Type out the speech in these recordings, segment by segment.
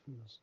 Yes.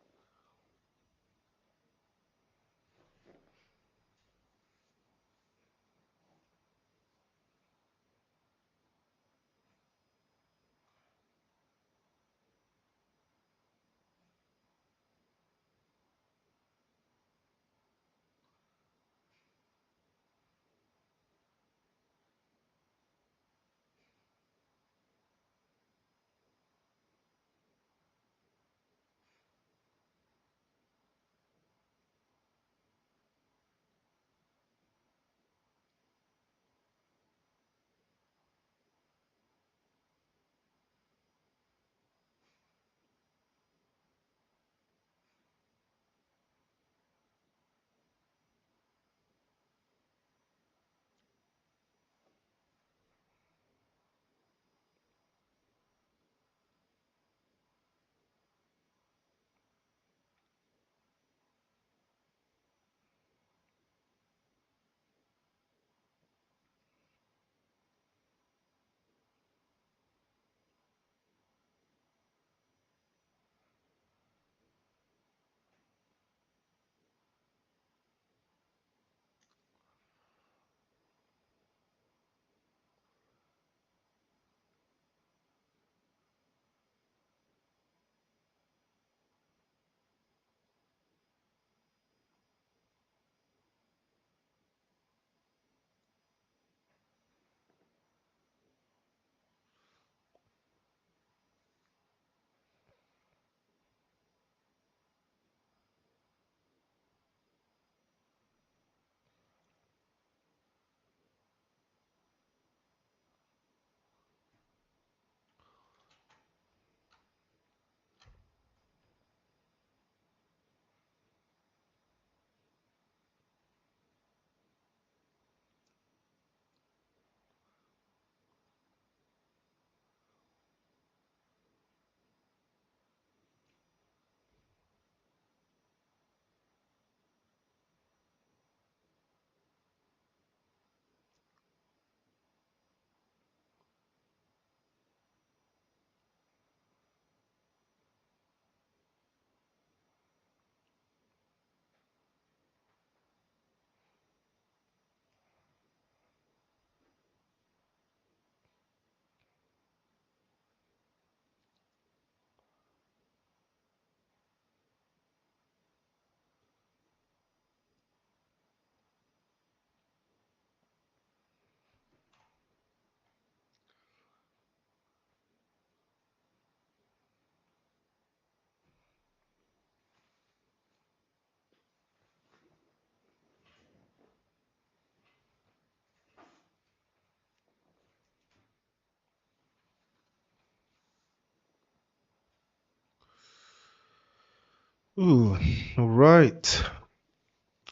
Ooh, all right.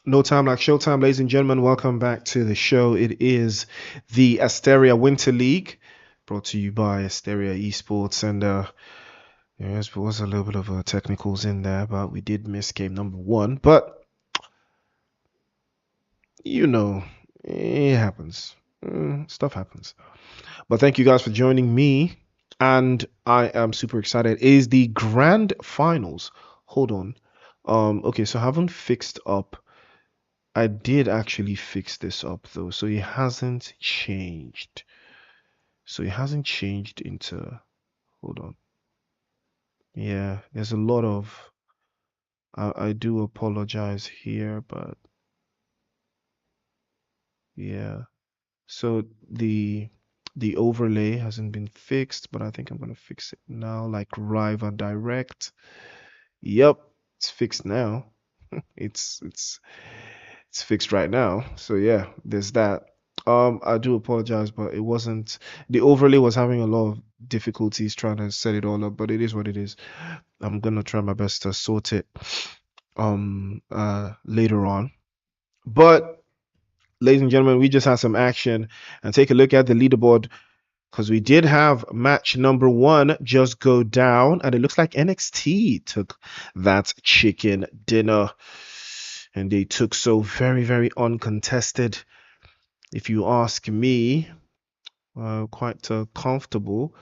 No time like showtime, ladies and gentlemen. Welcome back to the show. It is the Asteria Winter League, brought to you by Asteria Esports. And yes, there was a little bit of technicals in there, but we did miss game number one. But you know, it happens. Stuff happens. But thank you guys for joining me, and I am super excited. It is the grand finals? Hold on. Okay, so I haven't fixed up. I did actually fix this up though, so it hasn't changed. So it hasn't changed into, hold on. Yeah, there's a lot of, I do apologize here, but yeah. So the overlay hasn't been fixed, but I think I'm gonna fix it now, like Riva Direct. Yep, it's fixed now. It's it's fixed right now. So yeah, there's that. I do apologize, but it wasn't the overlay was having a lot of difficulties trying to set it all up, but it is what it is. I'm gonna try my best to sort it later on. But ladies and gentlemen, we just had some action and take a look at the leaderboard because we did have match number one just go down, and it looks like NXT took that chicken dinner, and they took so very, very uncontested. If you ask me, quite comfortable.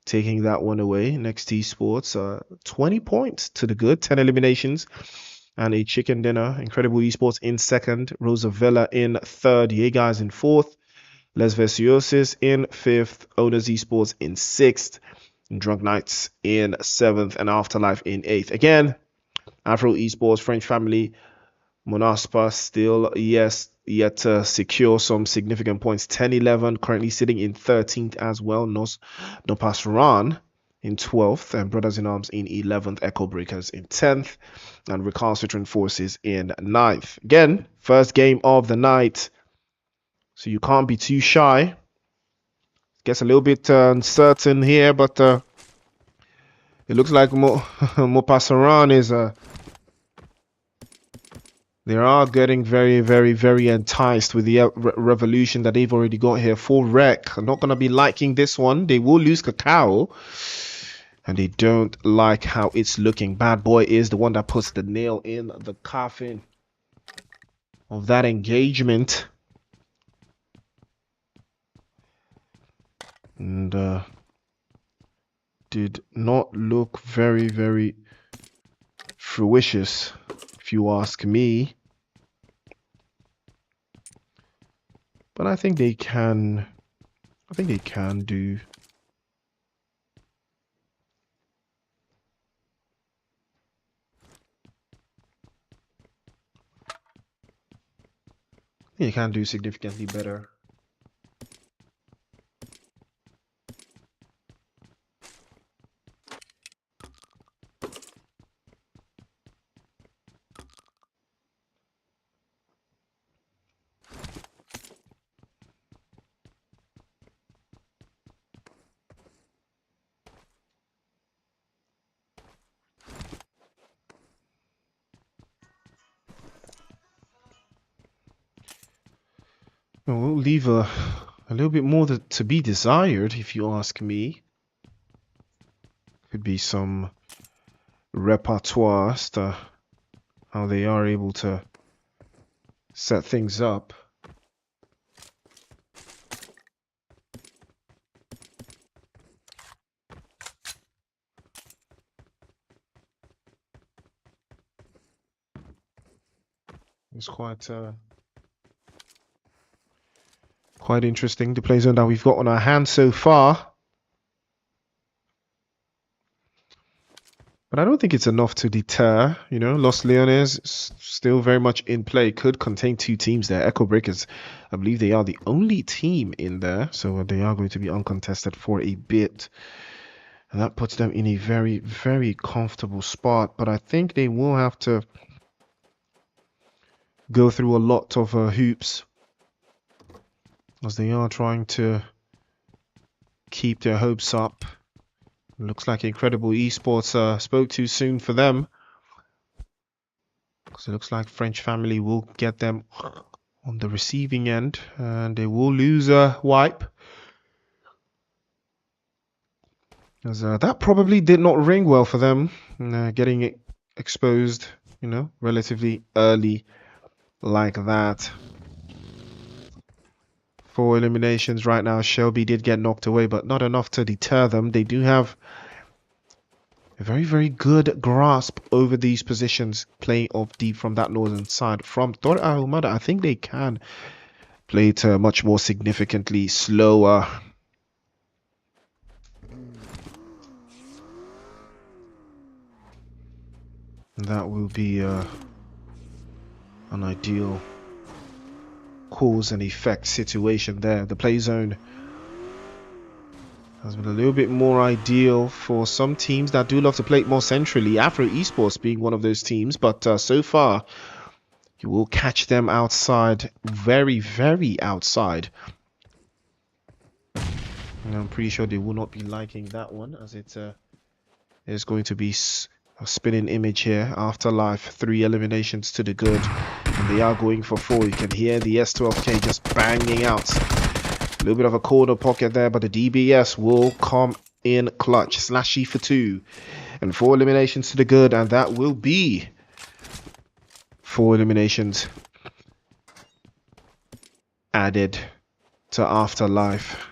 taking that one away. Next Esports, 20 points to the good, 10 eliminations and a chicken dinner. Incredible Esports in second, Rozavlea in third, Guys in fourth, Les Virtuoses in fifth, Owners Esports in sixth, Drunknights in seventh, and Afterlife in eighth. Again, Afro Esports, French family, Monaspa still, yes, yet to secure some significant points. 10-11, currently sitting in 13th as well. noPasaran in 12th, and Brothers in Arms in 11th. Echo Breakers in 10th, and Recalcitrants Forces in 9th. Again, first game of the night, so you can't be too shy. Gets a little bit uncertain here, but it looks like noPasaran is they are getting very, very, very enticed with the revolution that they've already got here. Full wreck. I'm not going to be liking this one. They will lose Cacao. And they don't like how it's looking. Bad Boy is the one that puts the nail in the coffin of that engagement. And did not look very, very fruitious, if you ask me. But I think they can. I think they can do. They can do significantly better. We'll leave a little bit more to be desired, if you ask me. Could be some repertoire as to how they are able to set things up. It's quite interesting, the play zone that we've got on our hands so far. But I don't think it's enough to deter. You know, Los Leones still very much in play. Could contain two teams there. Echo Breakers, I believe they are the only team in there. So they are going to be uncontested for a bit. And that puts them in a very, very comfortable spot. But I think they will have to go through a lot of hoops, as they are trying to keep their hopes up. Looks like Incredible Esports spoke too soon for them, because it looks like French family will get them on the receiving end, and they will lose a wipe. As that probably did not ring well for them, getting it exposed, you know, relatively early like that. 4 eliminations right now. Shelby did get knocked away, but not enough to deter them. They do have a very, very good grasp over these positions, playing off deep from that northern side. From Tor Ahumada, I think they can play it much more significantly slower. That will be an ideal cause and effect situation there. The play zone has been a little bit more ideal for some teams that do love to play it more centrally. Afro Esports being one of those teams, but so far you will catch them outside, very, very outside. And I'm pretty sure they will not be liking that one, as it is going to be a spinning image here. Afterlife, 3 eliminations to the good, and they are going for 4. You can hear the S12K just banging out. A little bit of a corner pocket there, but the DBS will come in clutch. Slashy for 2, and 4 eliminations to the good, and that will be 4 eliminations added to Afterlife.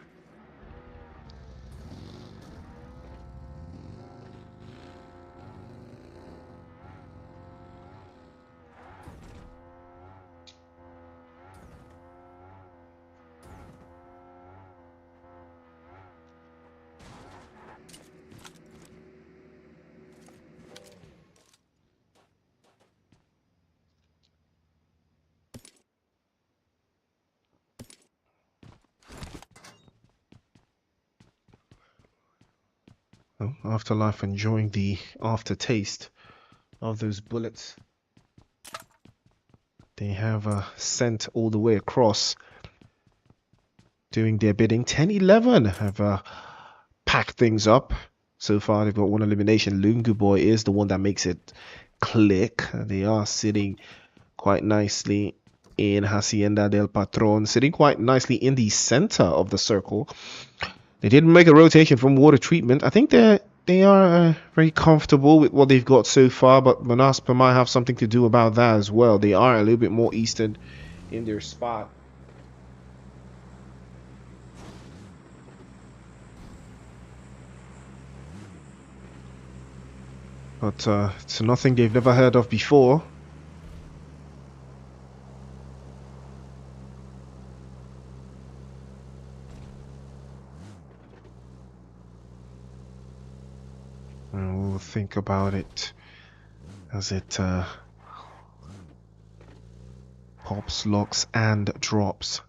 Oh, Afterlife enjoying the aftertaste of those bullets. They have sent all the way across, doing their bidding. 10-11 have packed things up. So far, they've got one elimination. Lungu Boy is the one that makes it click. They are sitting quite nicely in Hacienda del Patron, sitting quite nicely in the center of the circle. They didn't make a rotation from water treatment. I think they are very comfortable with what they've got so far, but Monaspa might have something to do about that as well. They are a little bit more eastern in their spot. But it's nothing they've never heard of before. And we'll think about it as it pops, locks, and drops.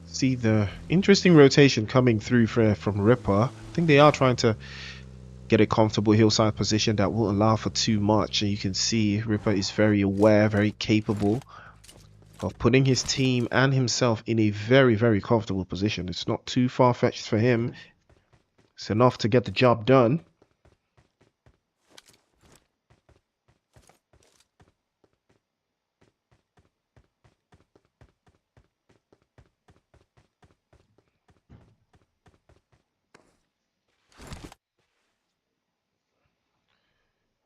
See the interesting rotation coming through from Ripper. I think they are trying to get a comfortable hillside position that won't allow for too much. And you can see Ripper is very aware, very capable of putting his team and himself in a very, very comfortable position. It's not too far-fetched for him. It's enough to get the job done.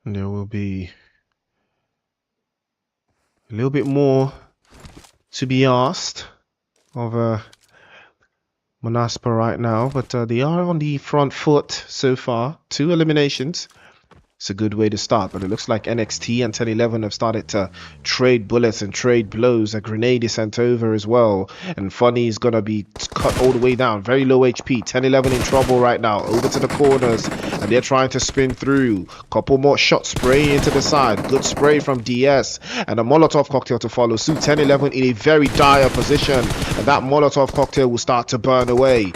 And there will be a little bit more to be asked of Monaspa right now, but they are on the front foot so far. 2 eliminations. It's a good way to start, but it looks like NXT and 10-11 have started to trade bullets and trade blows. A grenade is sent over as well, and Funny is gonna be cut all the way down. Very low HP. 10-11 in trouble right now. Over to the corners, and they're trying to spin through. Couple more shots spray into the side. Good spray from DS, and a Molotov cocktail to follow suit. 10-11 in a very dire position, and that Molotov cocktail will start to burn away.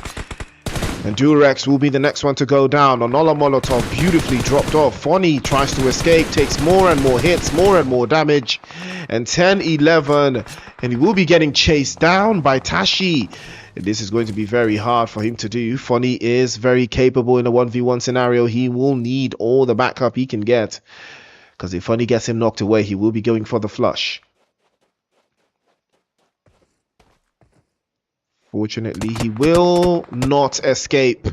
And Durex will be the next one to go down. Another Molotov beautifully dropped off. Fonny tries to escape, takes more and more hits, more and more damage. And 10-11, and he will be getting chased down by Tashi. And this is going to be very hard for him to do. Fonny is very capable in a 1v1 scenario. He will need all the backup he can get, because if Fonny gets him knocked away, he will be going for the flush. Fortunately, he will not escape,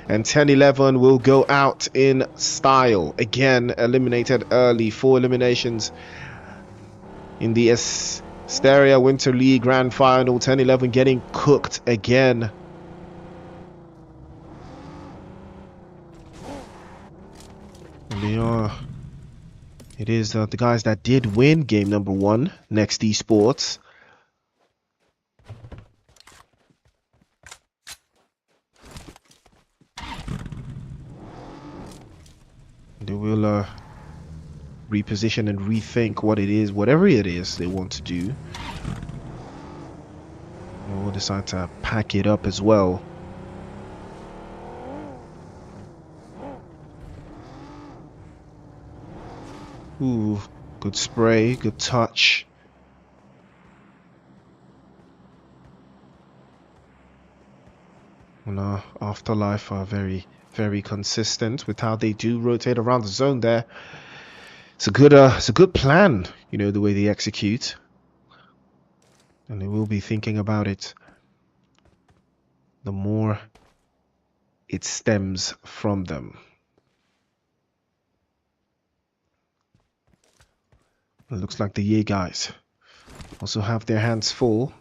and 10-11 will go out in style. Again, eliminated early. 4 eliminations in the Asteria Winter League Grand Final. 10-11 getting cooked again. It is the guys that did win game number 1, Next Esports. They will reposition and rethink what it is, whatever it is they want to do. And we'll decide to pack it up as well. Ooh, good spray, good touch. And Afterlife are very consistent with how they do rotate around the zone there. It's a good plan, you know, the way they execute. And they will be thinking about it the more it stems from them. It looks like the Ye guys also have their hands full.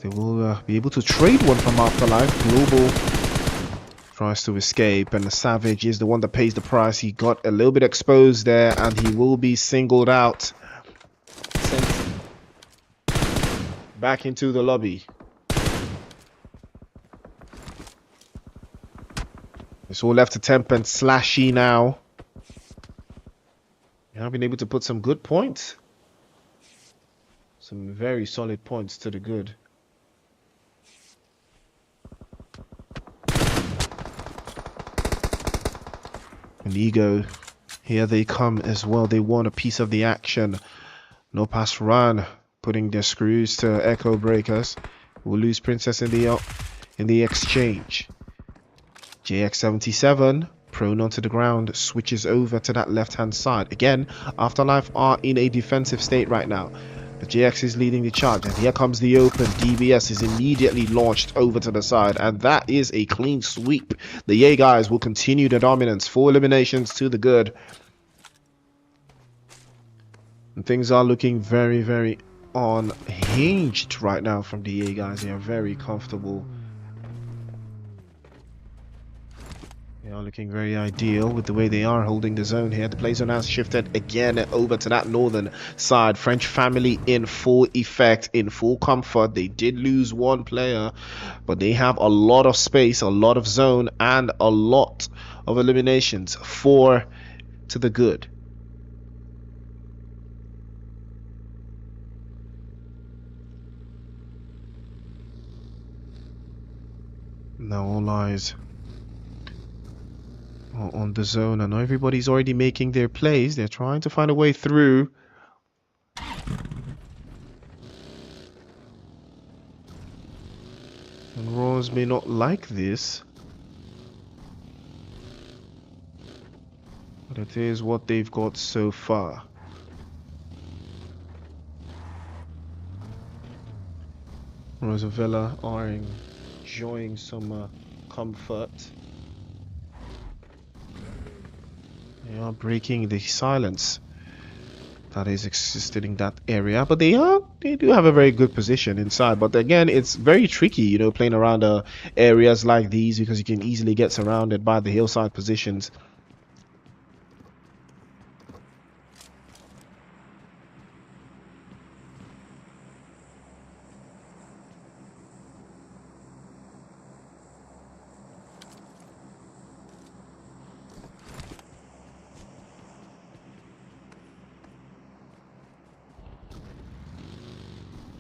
They will be able to trade one from Afterlife. Global tries to escape, and the Savage is the one that pays the price. He got a little bit exposed there, and he will be singled out. Sent back into the lobby. It's all left to Temp and Slashy now. I've been able to put some good points. Some very solid points to the good. And Ego, here they come as well. They want a piece of the action. noPasaran putting their screws to Echo Breakers. We'll lose Princess in the exchange. JX77 prone onto the ground, switches over to that left hand side. Again, Afterlife are in a defensive state right now. The JX is leading the charge, and here comes the open. DBS is immediately launched over to the side, and that is a clean sweep. The Yay guys will continue the dominance. 4 eliminations to the good. And things are looking very, very unhinged right now from the Yay guys. They are very comfortable. They are looking very ideal with the way they are holding the zone here. The play zone has shifted again over to that northern side. French family in full effect, in full comfort. They did lose one player, but they have a lot of space, a lot of zone, and a lot of eliminations. 4 to the good. Now all eyes on the zone. I know everybody's already making their plays. They're trying to find a way through. And Roz may not like this, but it is what they've got so far. Rozavlea are enjoying some comfort. They are breaking the silence that is existing in that area, but they do have a very good position inside. But again, it's very tricky, you know, playing around areas like these, because you can easily get surrounded by the hillside positions.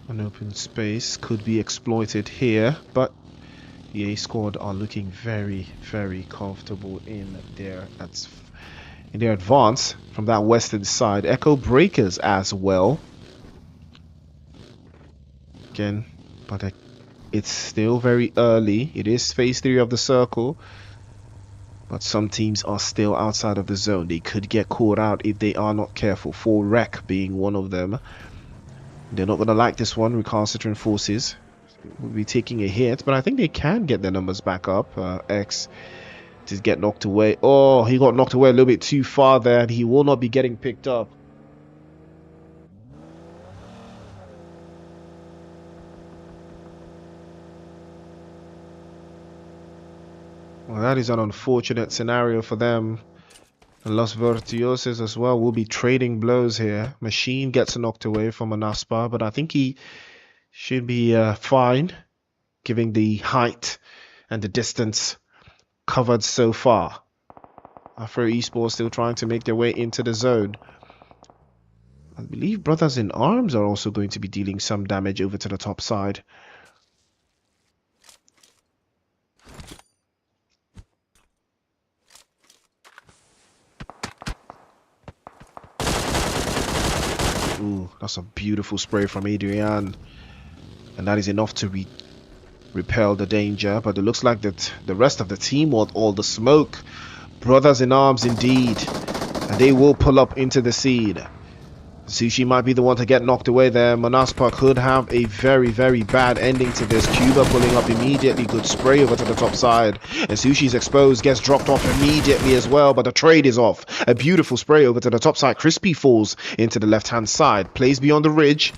An open space could be exploited here, but the A squad are looking very, very comfortable in their advance from that western side. Echo Breakers as well. Again, but it's still very early. It is phase 3 of the circle, but some teams are still outside of the zone. They could get caught out if they are not careful. 4 Rec being one of them. They're not going to like this one. Recalcitrants Forces will be taking a hit, but I think they can get their numbers back up. X just get knocked away. Oh, he got knocked away a little bit too far there, and he will not be getting picked up. Well, that is an unfortunate scenario for them. And Los Virtuoses as well will be trading blows here. Machine gets knocked away from Monaspa, but I think he should be fine, given the height and the distance covered so far. Afro Esports still trying to make their way into the zone. I believe Brothers in Arms are also going to be dealing some damage over to the top side. Ooh, that's a beautiful spray from Adrian, and that is enough to repel the danger. But it looks like that the rest of the team want all the smoke. Brothers in Arms indeed, and they will pull up into the seed. Sushi might be the one to get knocked away there. Monaspa could have a very, very bad ending to this. Cuba pulling up immediately. Good spray over to the top side. And Sushi's exposed, gets dropped off immediately as well, but the trade is off. A beautiful spray over to the top side. Crispy falls into the left-hand side. Plays beyond the ridge.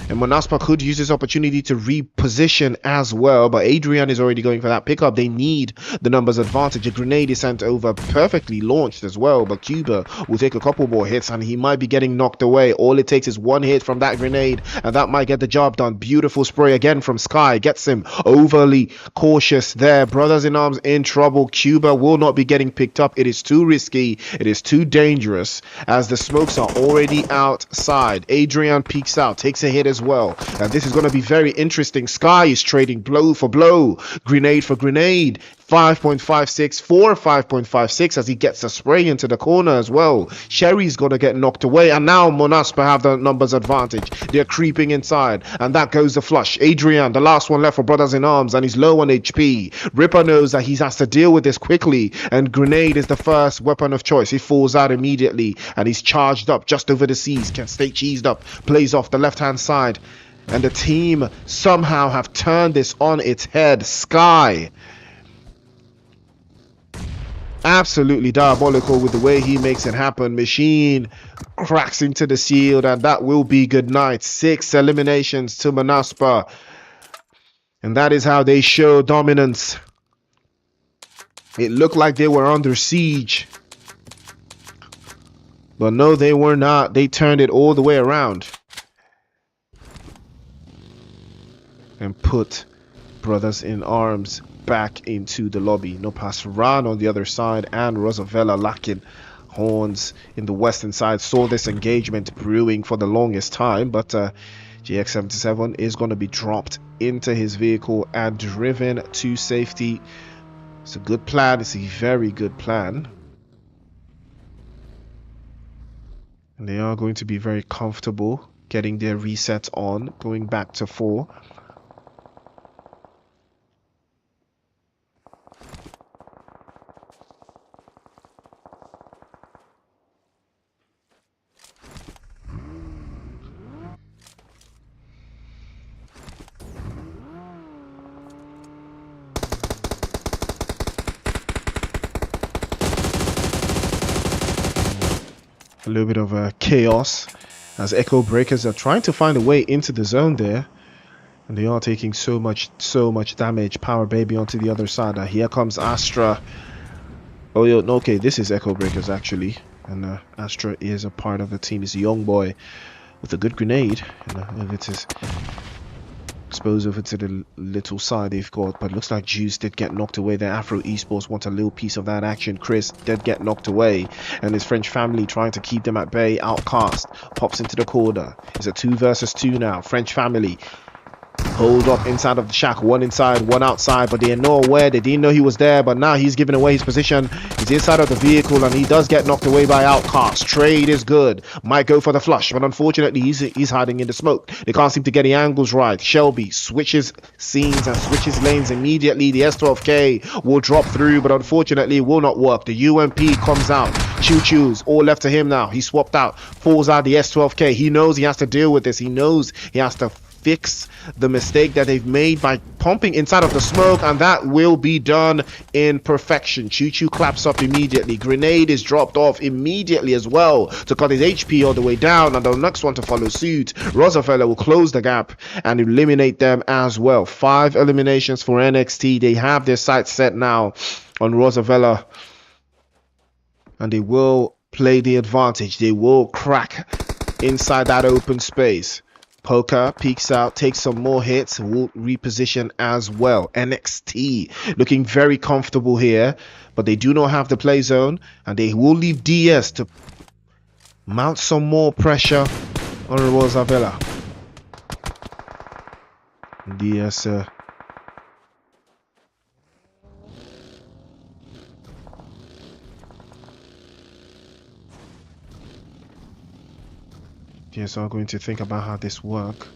And Monaspa could use this opportunity to reposition as well, but Adrian is already going for that pickup. They need the numbers advantage. A grenade is sent over, perfectly launched as well, but Cuba will take a couple more hits and he might be getting knocked away. All it takes is one hit from that grenade and that might get the job done. Beautiful spray again from Sky, gets him. Overly cautious there. Brothers in Arms in trouble. Cuba will not be getting picked up. It is too risky. It is too dangerous as the smokes are already outside. Adrian peeks out, takes a hit as well, and this is going to be very interesting. Sky is trading blow for blow, grenade for grenade. 5.56 for 5.56 as he gets a spray into the corner as well. Sherry's gonna get knocked away, and now Monaspa have the numbers advantage. They're creeping inside, and that goes the flush. Adrian, the last one left for Brothers in Arms, and he's low on HP. Ripper knows that he has to deal with this quickly, and grenade is the first weapon of choice. He falls out immediately, and he's charged up just over the seas. Can stay cheesed up, plays off the left hand side, and the team somehow have turned this on its head. Sky, absolutely diabolical with the way he makes it happen. Machine cracks into the shield, and that will be good night. 6 eliminations to Monaspa, and that is how they show dominance. It looked like they were under siege, but no, they were not. They turned it all the way around and put Brothers in Arms back into the lobby. noPasaran on the other side and Rozavlea lacking horns in the western side saw this engagement brewing for the longest time, but GX77 is going to be dropped into his vehicle and driven to safety. It's a good plan. It's a very good plan, and they are going to be very comfortable getting their resets on, going back to 4. A little bit of chaos as Echo Breakers are trying to find a way into the zone there, and they are taking so much damage. Power Baby onto the other side. Here comes Astra. Oh yeah, no, okay, this is Echo Breakers actually, and Astra is a part of the team. He's a young boy with a good grenade, and if it is exposed over to the little side they've got, but it looks like Juice did get knocked away there. Afro Esports want a little piece of that action. Chris did get knocked away, and his French family trying to keep them at bay. Outcast pops into the corner. It's a 2 versus 2 now. French family hold up inside of the shack, one inside, one outside, but they are not aware. They didn't know he was there, but now he's giving away his position. He's inside of the vehicle, and he does get knocked away by Outcast. Trade is good, might go for the flush, but unfortunately he's hiding in the smoke. They can't seem to get the angles right. Shelby switches scenes and switches lanes immediately. The S12K will drop through, but unfortunately it will not work. The UMP comes out. Choo-choo's all left to him now. He swapped out, falls out the S12K. He knows he has to deal with this. He knows he has to fix the mistake that they've made by pumping inside of the smoke, and that will be done in perfection. Choo-choo claps up immediately. Grenade is dropped off immediately as well to cut his HP all the way down, and the next one to follow suit. Rozavlea will close the gap and eliminate them as well. 5 eliminations for NXT. They have their sights set now on Rozavlea, and they will play the advantage. They will crack inside that open space. Poker peeks out, takes some more hits, will reposition as well. NXT looking very comfortable here, but they do not have the play zone, and they will leave DS to mount some more pressure on Rozavlea. DS so I'm going to think about how this works.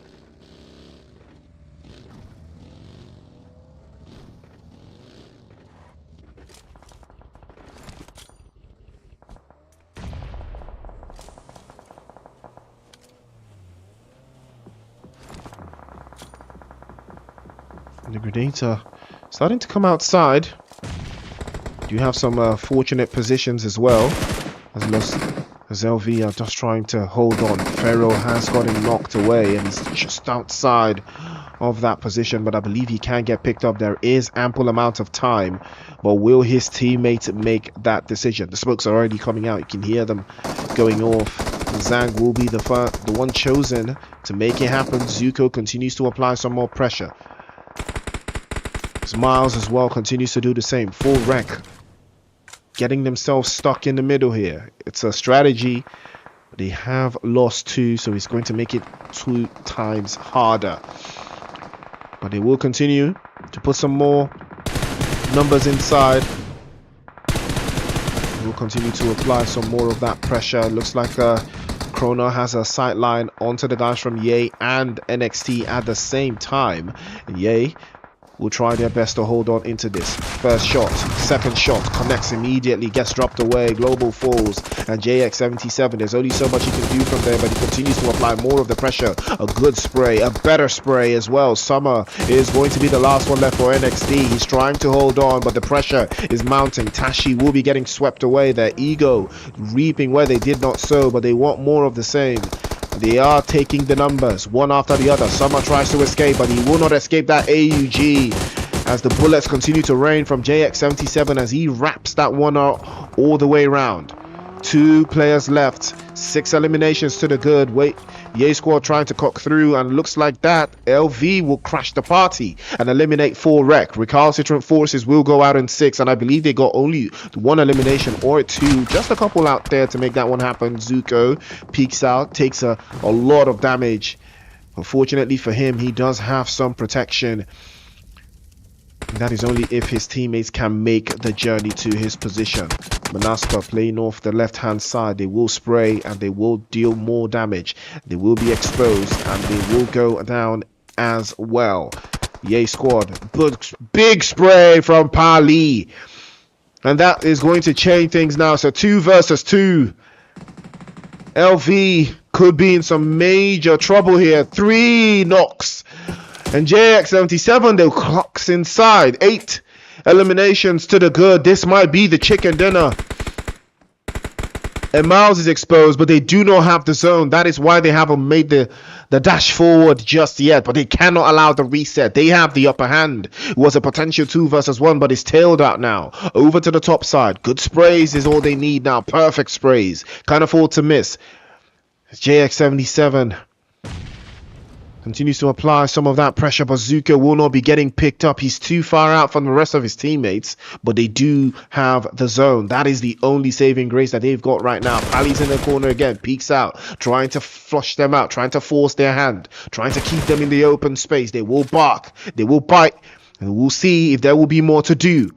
The grenades are starting to come outside. Do have some fortunate positions as well, As LV are just trying to hold on. Pharaoh has gotten knocked away and he's just outside of that position, but I believe he can get picked up. There is ample amount of time, but will his teammate make that decision? The smokes are already coming out. You can hear them going off. Zang will be the one chosen to make it happen. Zuko continues to apply some more pressure. Miles as well continues to do the same. Full wreck. Getting themselves stuck in the middle here. It's a strategy. They have lost 2, so it's going to make it 2 times harder. But they will continue to put some more numbers inside. They will continue to apply some more of that pressure. Looks like Chrono has a sight line onto the guys from Ye and NXT at the same time. And Ye will try their best to hold on into this. First shot, second shot, connects immediately, gets dropped away, Global falls, and JX77, there's only so much he can do from there, but he continues to apply more of the pressure. A good spray, a better spray as well. Summer is going to be the last one left for NXT. He's trying to hold on, but the pressure is mounting. Tashi will be getting swept away. Their ego reaping where they did not sow, but they want more of the same. They are taking the numbers one after the other. Summer tries to escape, but he will not escape that AUG as the bullets continue to rain from JX77 as he wraps that one out all the way around. 2 players left, 6 eliminations to the good. Ye Squad trying to cock through, and looks like that LV will crash the party and eliminate 4 rec. Recalcitrant Forces will go out in 6, and I believe they got only 1 elimination or 2, just a couple out there to make that one happen. Zuko peeks out, takes a lot of damage. Unfortunately for him, he does have some protection. That is only if his teammates can make the journey to his position. Monaspa playing off the left hand side. They will spray and they will deal more damage. They will be exposed and they will go down as well. Ye Squad, big spray from Pali, and that is going to change things now. So 2 versus 2. LV could be in some major trouble here. 3 knocks. And JX77, they clocks inside. 8 eliminations to the good. This might be the chicken dinner. And Miles is exposed, but they do not have the zone. That is why they haven't made the dash forward just yet. But they cannot allow the reset. They have the upper hand. It was a potential 2 versus 1, but it's tailed out now. Over to the top side. Good sprays is all they need now. Perfect sprays. Can't afford to miss. JX77 continues to apply some of that pressure, but Zuko will not be getting picked up. He's too far out from the rest of his teammates, but they do have the zone. That is the only saving grace that they've got right now. Pali's in the corner again, peeks out, trying to flush them out, trying to force their hand, trying to keep them in the open space. They will bark, they will bite, and we'll see if there will be more to do.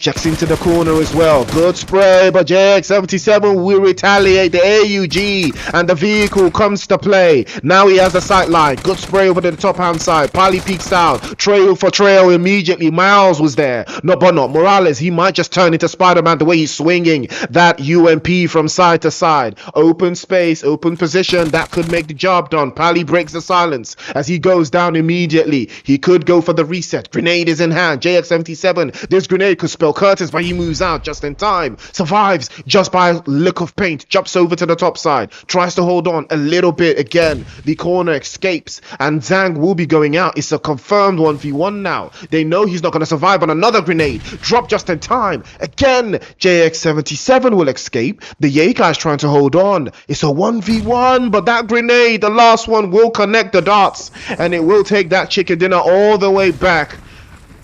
Checks into the corner as well. Good spray, but JX77 will retaliate. The AUG and the vehicle comes to play. Now he has a sight line. Good spray over to the top hand side. Pali peeks out. Trail for trail immediately. Miles was there. But not Morales. He might just turn into Spider-Man the way he's swinging that UMP from side to side. Open space, open position. That could make the job done. Pali breaks the silence as he goes down immediately. He could go for the reset. Grenade is in hand. JX77. This grenade could spell Curtis, but he moves out just in time. Survives just by a lick of paint. Jumps over to the top side. Tries to hold on a little bit again. The corner escapes and Zhang will be going out. It's a confirmed 1v1 now. They know he's not going to survive on another grenade. Drop just in time. Again, JX77 will escape. The Ye guy's trying to hold on. It's a 1v1, but that grenade, the last one, will connect the dots and it will take that chicken dinner all the way back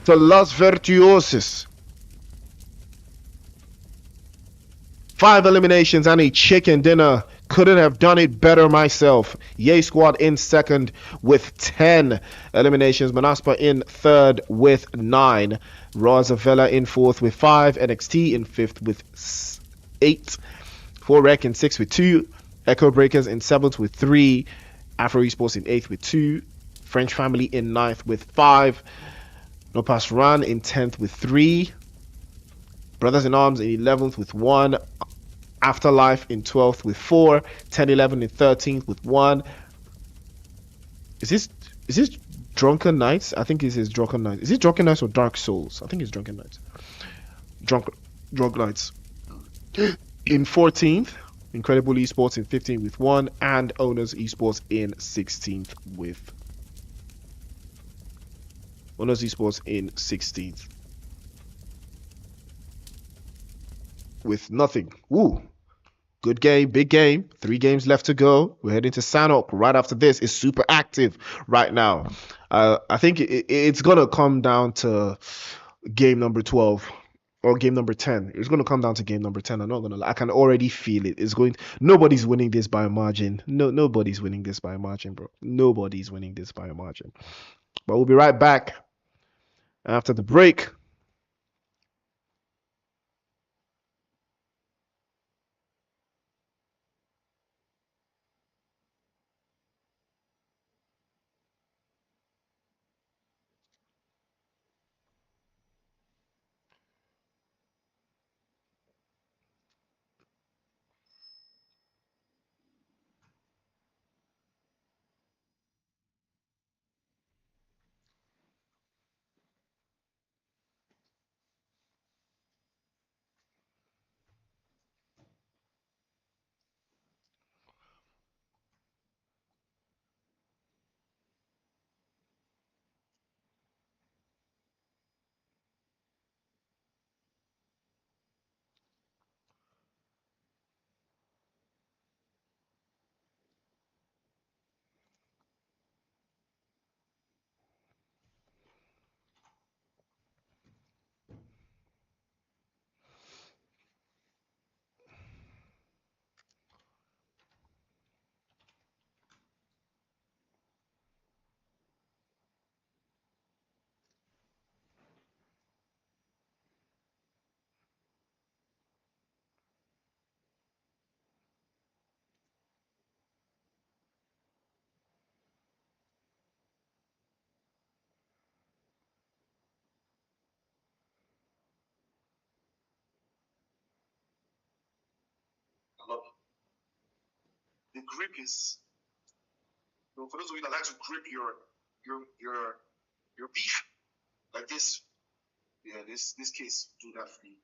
to Los Virtuoses. 5 eliminations and a chicken dinner. Couldn't have done it better myself. Ye Squad in second with 10 eliminations. Monaspa in third with 9. Rozavlea in fourth with 5. NXT in fifth with 8. 4rec in 6th with 2. Echo Breakers in 7th with 3. Afro Esports in 8th with 2. French Family in 9th with 5. noPasaran in 10th with 3. Brothers in Arms in 11th with 1. Afterlife in 12th with 4. 10-11 in 13th with 1. Is this Drunknights? I think this is Drunknights. Is it Drunknights or Dark Souls? I think it's Drunknights. Drunknights. In 14th Incredible Esports in 15th with 1, and Owners Esports in 16th with nothing. Woo! Good game, big game. 3 games left to go. We're heading to Sanok right after this. It's super active right now. I think it's gonna come down to game number 12 or game number 10. It's gonna come down to game number 10. I'm not gonna lie. I can already feel it. It's going. Nobody's winning this by a margin. No, nobody's winning this by a margin, bro. Nobody's winning this by a margin. But we'll be right back after the break. The grip is, for those of you that like to grip your beef like this, yeah, this case do that for you.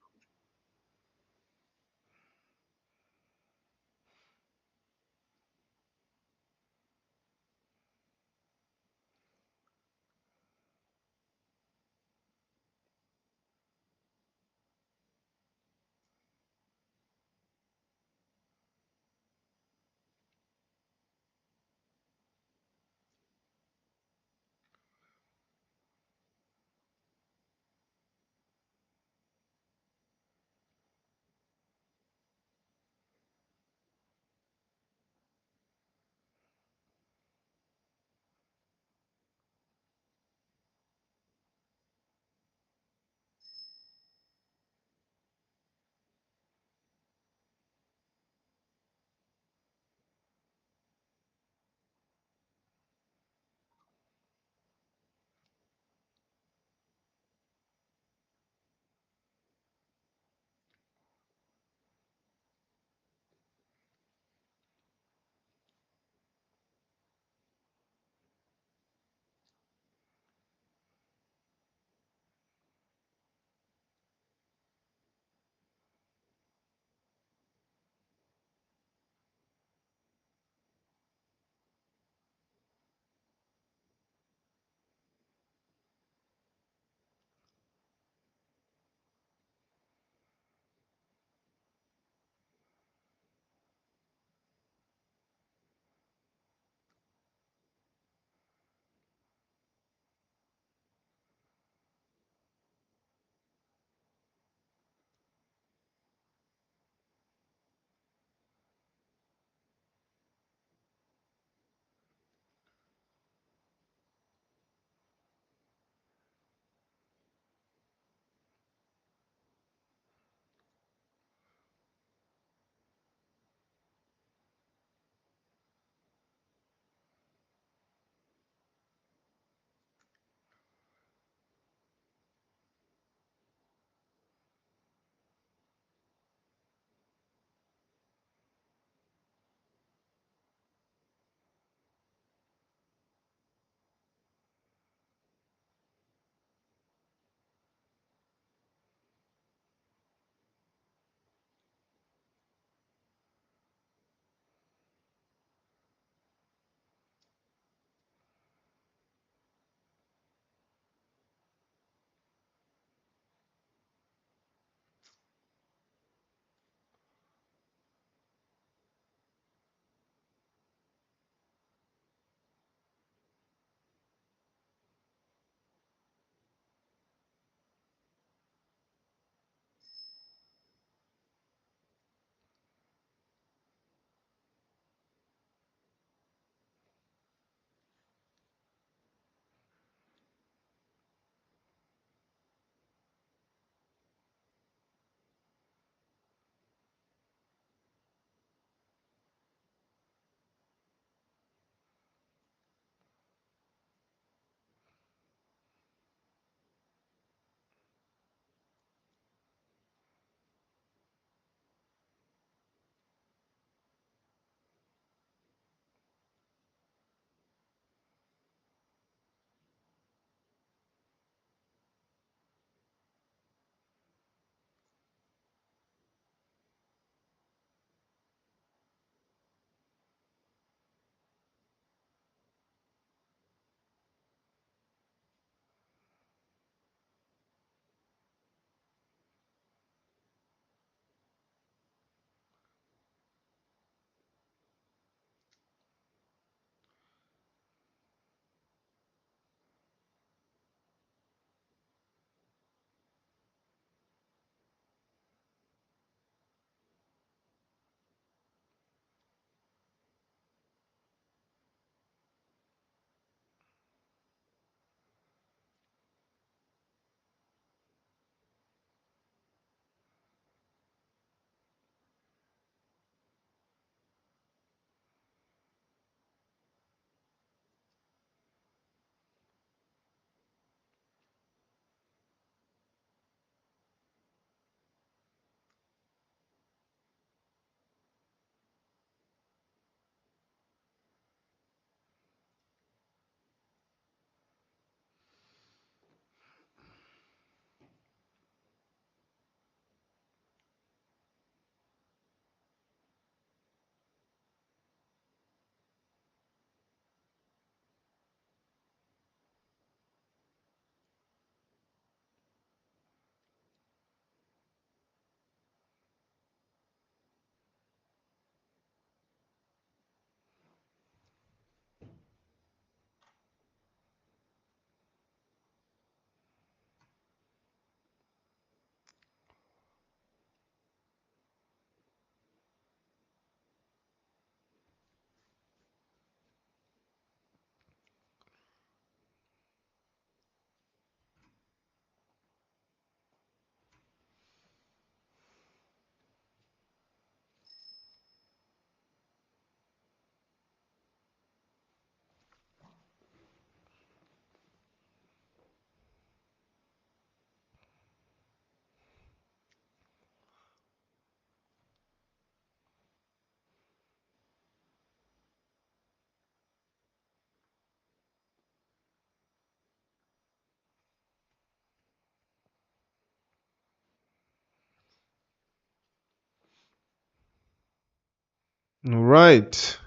All right.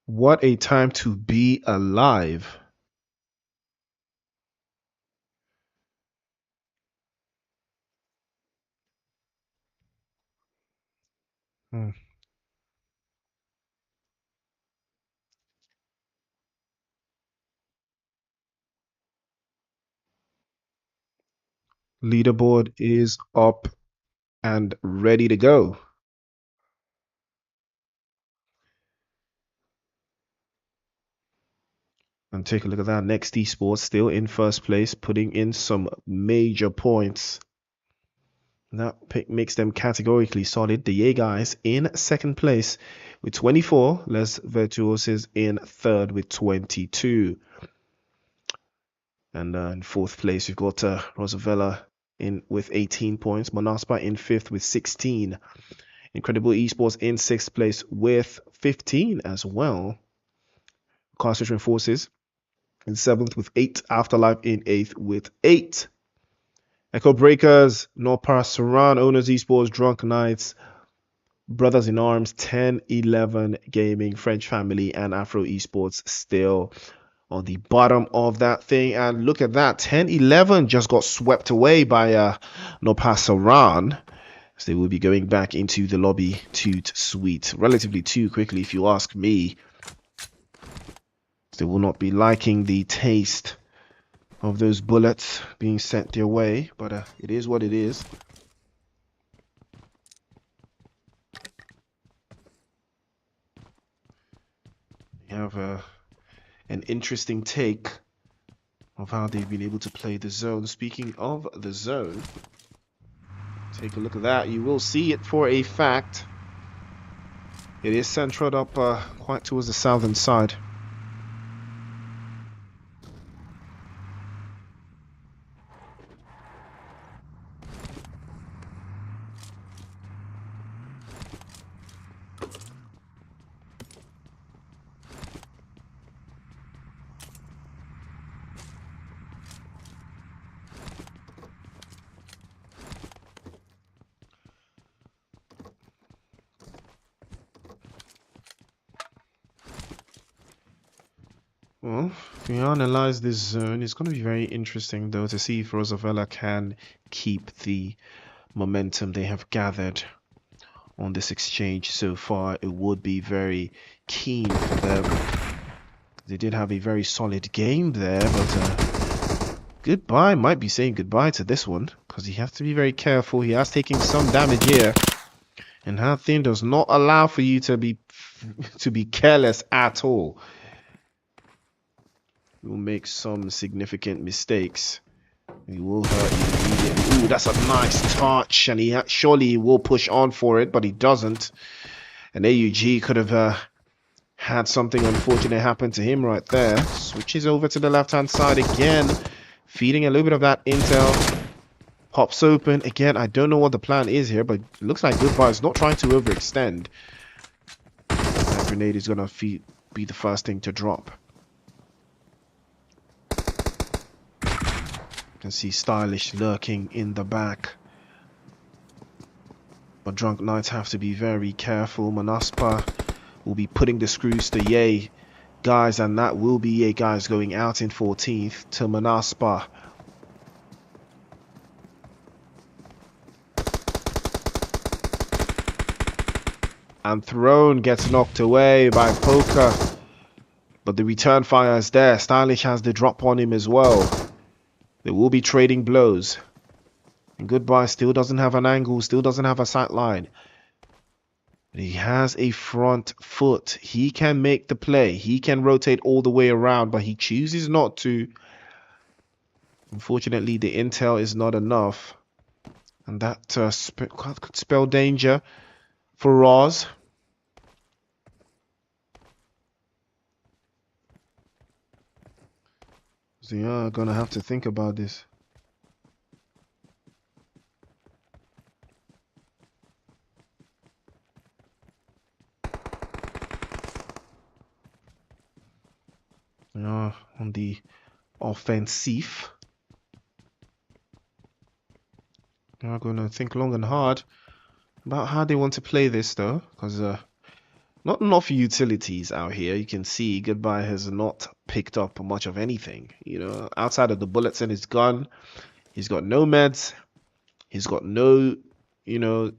What a time to be alive. Hmm. Leaderboard is up and ready to go. And take a look at that. Next Esports still in first place, putting in some major points. That pick makes them categorically solid. The Yay guys in second place with 24. Les Virtuoses in third with 22. And in fourth place, we've got Rozavlea in with 18 points. Monaspa in fifth with 16. Incredible Esports in sixth place with 15 as well. Recalcitrants Forces in seventh with 8. Afterlife in eighth with 8. Echo Breakers, noPasaran, Owners Esports, Drunknights, Brothers in Arms, 10-11 Gaming, French Family, and Afro Esports still on the bottom of that thing. And look at that, 10-11 just got swept away by noPasaran. So they will be going back into the lobby toot sweet relatively too quickly, if you ask me. They will not be liking the taste of those bullets being sent their way, but it is what it is. You have an interesting take of how they've been able to play the zone. Speaking of the zone, take a look at that. You will see it for a fact. It is centered up quite towards the southern side. Well, if we analyze this zone, it's going to be very interesting, though, to see if Rozavlea can keep the momentum they have gathered on this exchange so far. It would be very keen for them. They did have a very solid game there, but goodbye might be saying goodbye to this one, because he has to be very careful. He has taken some damage here, and that thing does not allow for you to be careless at all. You will make some significant mistakes. He will hurt you immediately. Ooh, that's a nice touch, and surely he will push on for it, but he doesn't. And AUG could have had something unfortunate happen to him right there. Switches over to the left-hand side again, feeding a little bit of that intel. Pops open again. I don't know what the plan is here, but it looks like Goodbye is not trying to overextend. That grenade is gonna be the first thing to drop. You can see Stylish lurking in the back. But Drunknights have to be very careful. Monaspa will be putting the screws to Yay guys, and that will be Yay guys going out in 14th to Monaspa. And Throne gets knocked away by Poker. But the return fire is there. Stylish has the drop on him as well. They will be trading blows. And Goodbye still doesn't have an angle, still doesn't have a sight line. But he has a front foot. He can make the play. He can rotate all the way around, but he chooses not to. Unfortunately, the intel is not enough. And that could spell danger for Roz. So you're gonna have to think about this. On the offensive. They're gonna think long and hard about how they want to play this, though, because Not enough utilities out here. You can see Goodbye has not picked up much of anything. You know, outside of the bullets in his gun, he's got no meds. He's got no, no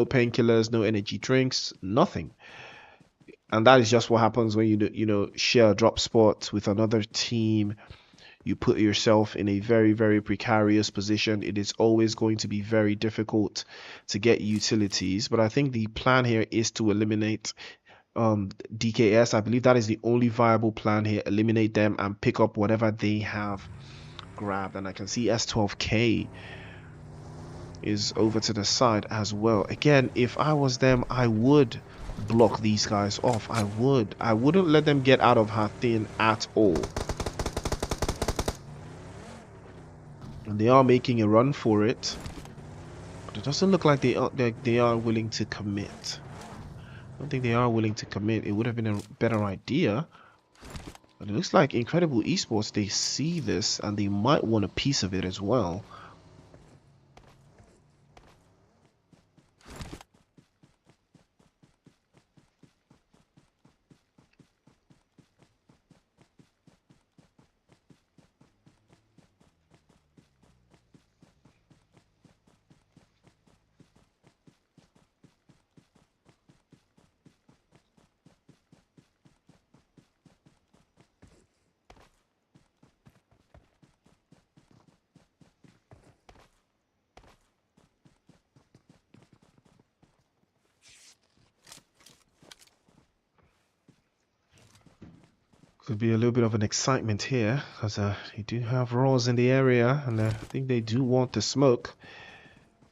painkillers, no energy drinks, nothing. And that is just what happens when share a drop spot with another team. You put yourself in a very, very precarious position. It is always going to be very difficult to get utilities. But I think the plan here is to eliminate DKS. I believe that is the only viable plan here. Eliminate them and pick up whatever they have grabbed. And I can see S12K is over to the side as well. Again, if I was them, I would block these guys off. I wouldn't let them get out of Hathin at all. And they are making a run for it, but it doesn't look like they are willing to commit. I don't think they are willing to commit. It would have been a better idea, but it looks like Incredible Esports, they see this and they might want a piece of it as well. Could be a little bit of an excitement here, because you do have Raws in the area, and I think they do want to smoke.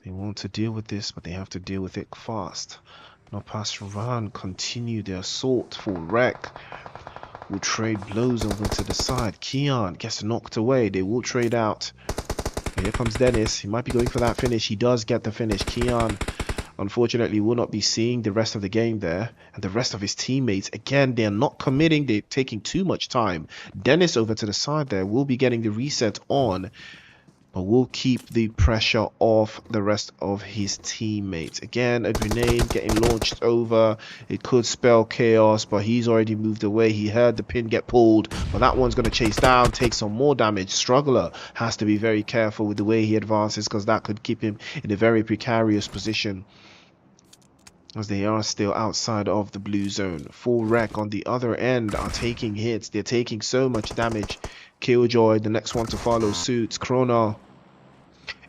They want to deal with this, but they have to deal with it fast. noPasaran continue their assault for Rec. Will trade blows over to the side. Keon gets knocked away. They will trade out. Here comes Dennis. He might be going for that finish. He does get the finish. Keon, unfortunately, will not be seeing the rest of the game there. And the rest of his teammates, again, they're not committing. They're taking too much time. Dennis over to the side there will be getting the reset on, but will keep the pressure off the rest of his teammates. Again, a grenade getting launched over. It could spell chaos, but he's already moved away. He heard the pin get pulled, but that one's going to chase down, take some more damage. Struggler has to be very careful with the way he advances, because that could keep him in a very precarious position, as they are still outside of the blue zone. Full Rec on the other end are taking hits. They're taking so much damage. Killjoy, the next one to follow suit. Chrono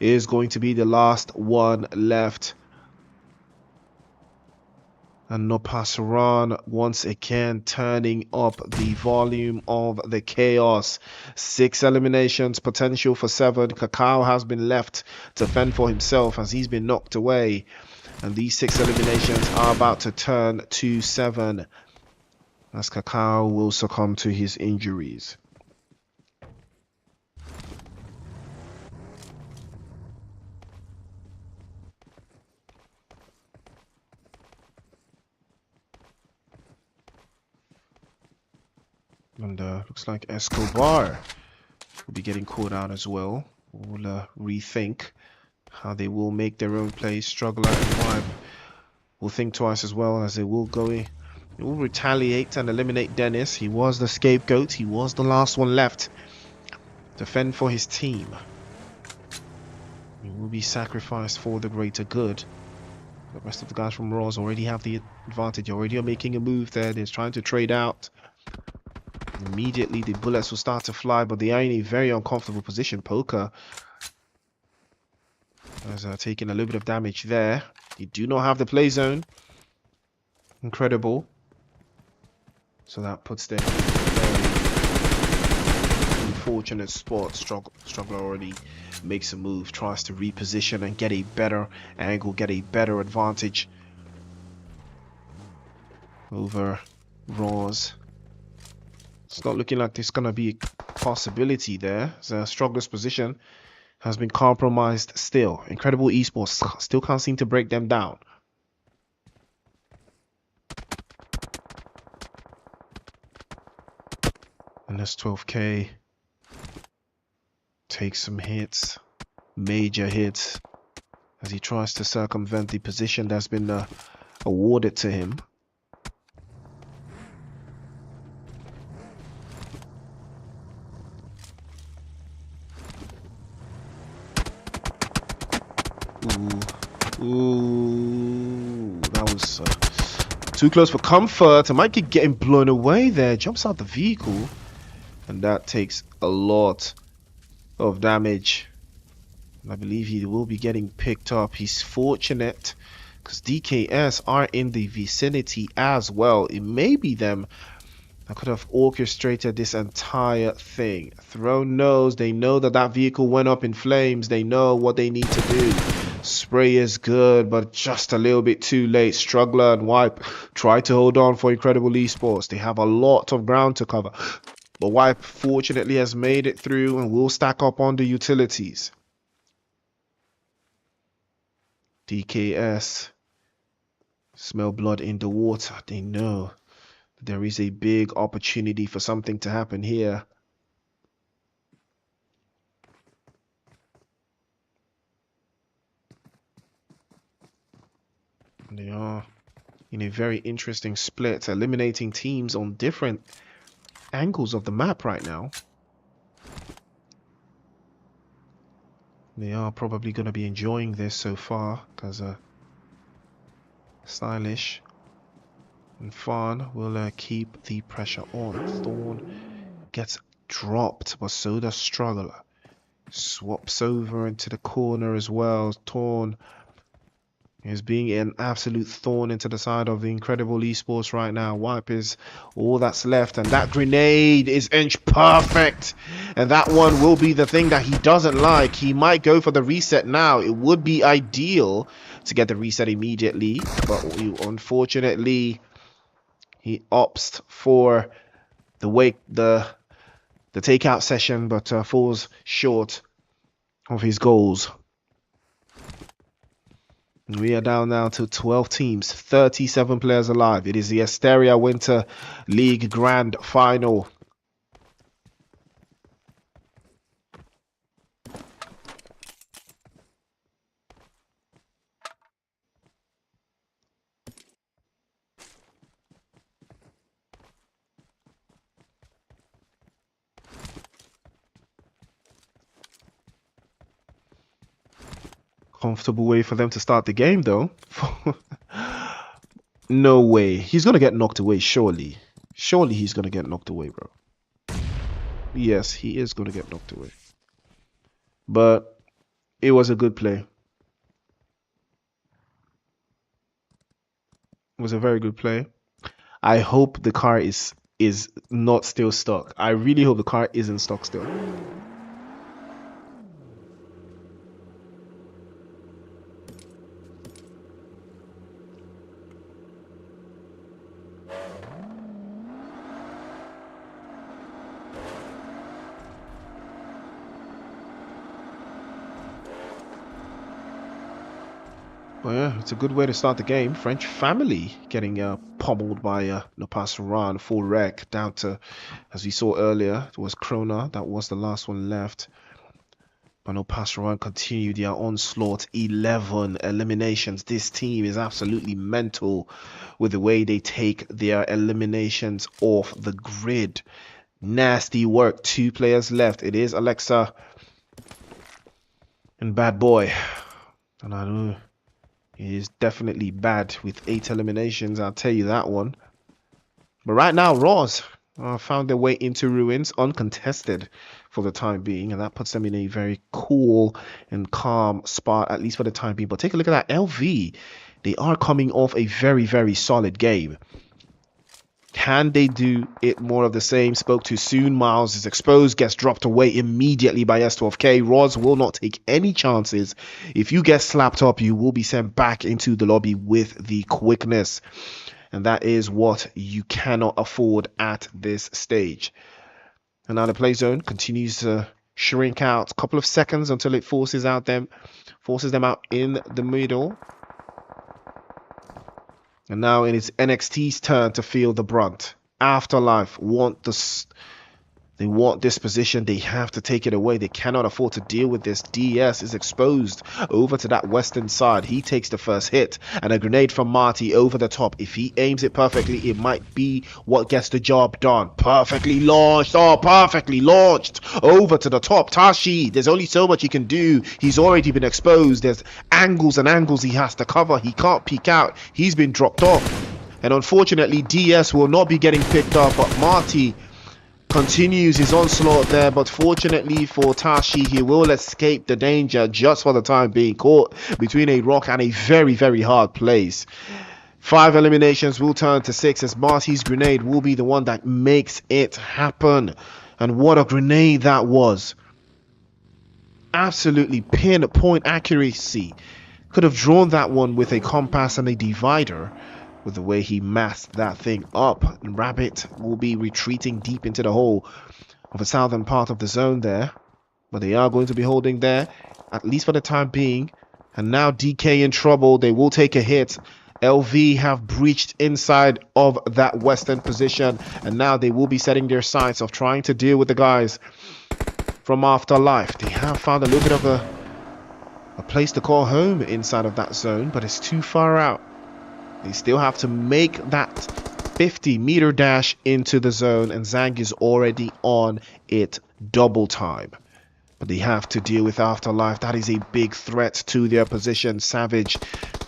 is going to be the last one left. And noPasaran once again turning up the volume of the chaos. 6 eliminations, potential for 7. Cacao has been left to fend for himself as he's been knocked away. And these 6 eliminations are about to turn to 7, as Cacao will succumb to his injuries. And looks like Escobar will be getting called out as well. We'll rethink how they will make their own plays. Struggler and Vibe will think twice as well, as they will retaliate and eliminate Dennis. He was the scapegoat. He was the last one left to fend for his team. He will be sacrificed for the greater good. The rest of the guys from Raws already have the advantage. Already are making a move there. They're trying to trade out. Immediately the bullets will start to fly, but they are in a very uncomfortable position. Poker has taken a little bit of damage there. They do not have the play zone. Incredible. So that puts them in a very unfortunate spot. Struggler already makes a move, tries to reposition and get a better angle, get a better advantage over Raws. It's not looking like there's going to be a possibility there. So Struggler's position has been compromised still. Incredible Esports still can't seem to break them down. And this 12K takes some hits, major hits, as he tries to circumvent the position that's been awarded to him. Ooh, that was too close for comfort. I might keep getting blown away there. Jumps out the vehicle, and that takes a lot of damage. I believe he will be getting picked up. He's fortunate because DKS are in the vicinity as well. It may be them that could have orchestrated this entire thing. Throne knows. They know that that vehicle went up in flames. They know what they need to do. Spray is good, but just a little bit too late. Struggler and Wipe try to hold on for Incredible Esports. They have a lot of ground to cover. But Wipe fortunately has made it through and will stack up on the utilities. DKS smell blood in the water. They know there is a big opportunity for something to happen here. They are in a very interesting split, eliminating teams on different angles of the map right now. They are probably going to be enjoying this so far because Stylish and Fawn will keep the pressure on. Thorn gets dropped, but so does Struggler. Swaps over into the corner as well. Torn is being an absolute thorn into the side of the Incredible Esports right now. Wipe is all that's left, and that grenade is inch perfect, and that one will be the thing that he doesn't like. He might go for the reset now. It would be ideal to get the reset immediately, but unfortunately he opts for the takeout session, but falls short of his goals. We are down now to 12 teams, 37 players alive. It is the Asteria Winter League Grand Final. Comfortable way for them to start the game, though. No way. He's going to get knocked away, surely. Surely he's going to get knocked away, bro. Yes, he is going to get knocked away. But it was a good play. It was a very good play. I hope the car is not still stuck. I really hope the car isn't stuck still. Well, yeah, it's a good way to start the game. French family getting pummeled by noPasaran, full wreck, down to, as we saw earlier, it was Krona. That was the last one left. But noPasaran continued their onslaught, 11 eliminations. This team is absolutely mental with the way they take their eliminations off the grid. Nasty work. 2 players left. It is Alexa and Bad Boy. And I know it is definitely bad with 8 eliminations, I'll tell you that one. But right now, Roz found their way into ruins uncontested for the time being, and that puts them in a very cool and calm spot, at least for the time being. But take a look at that LV. They are coming off a very, very solid game. Can they do it more of the same? Spoke too soon. Miles is exposed, gets dropped away immediately by S12K. Roz will not take any chances. If you get slapped up, you will be sent back into the lobby with the quickness. And that is what you cannot afford at this stage. And now the play zone continues to shrink out. A couple of seconds until it forces them out in the middle. And now it is NXT's turn to feel the brunt. Afterlife want the They want this position. They have to take it away. They cannot afford to deal with this. DS is exposed over to that western side. He takes the first hit. And a grenade from Marty over the top. If he aims it perfectly, it might be what gets the job done. Perfectly launched. Oh, perfectly launched. Over to the top. Tashi, there's only so much he can do. He's already been exposed. There's angles and angles he has to cover. He can't peek out. He's been dropped off. And unfortunately, DS will not be getting picked up. But Marty continues his onslaught there, but fortunately for Tashi, he will escape the danger just for the time being, caught between a rock and a very, very hard place. 5 eliminations will turn to 6 as Marty's grenade will be the one that makes it happen. And what a grenade that was. Absolutely pinpoint accuracy. Could have drawn that one with a compass and a divider. With the way he masked that thing up, and Rabbit will be retreating deep into the hole of the southern part of the zone there. But they are going to be holding there, at least for the time being. And now DK in trouble. They will take a hit. LV have breached inside of that western position. And now they will be setting their sights of trying to deal with the guys from Afterlife. They have found a little bit of a place to call home inside of that zone, but it's too far out. They still have to make that 50-meter dash into the zone, and Zang is already on it double time. But they have to deal with Afterlife. That is a big threat to their position. Savage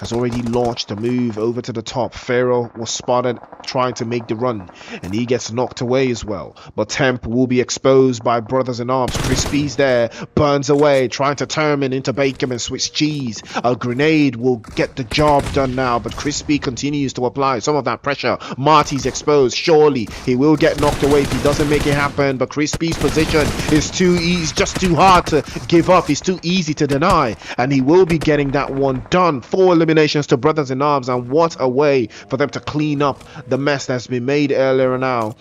has already launched a move over to the top. Pharaoh was spotted trying to make the run, and he gets knocked away as well. But Temp will be exposed by Brothers in Arms. Crispy's there, burns away, trying to turn him into bacon and Swiss cheese. A grenade will get the job done now, but Crispy continues to apply some of that pressure. Marty's exposed. Surely he will get knocked away if he doesn't make it happen, but Crispy's position is too easy, just too hard to give up. It's too easy to deny, and he will be getting that one done. 4 eliminations to Brothers in Arms, and what a way for them to clean up the mess that's been made earlier now.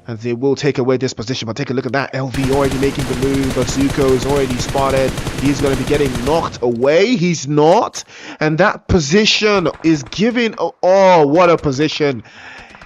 And they will take away this position, but take a look at that. LV already making the move, but Zuko is already spotted. He's going to be getting knocked away. He's not, and that position is giving, oh, what a position.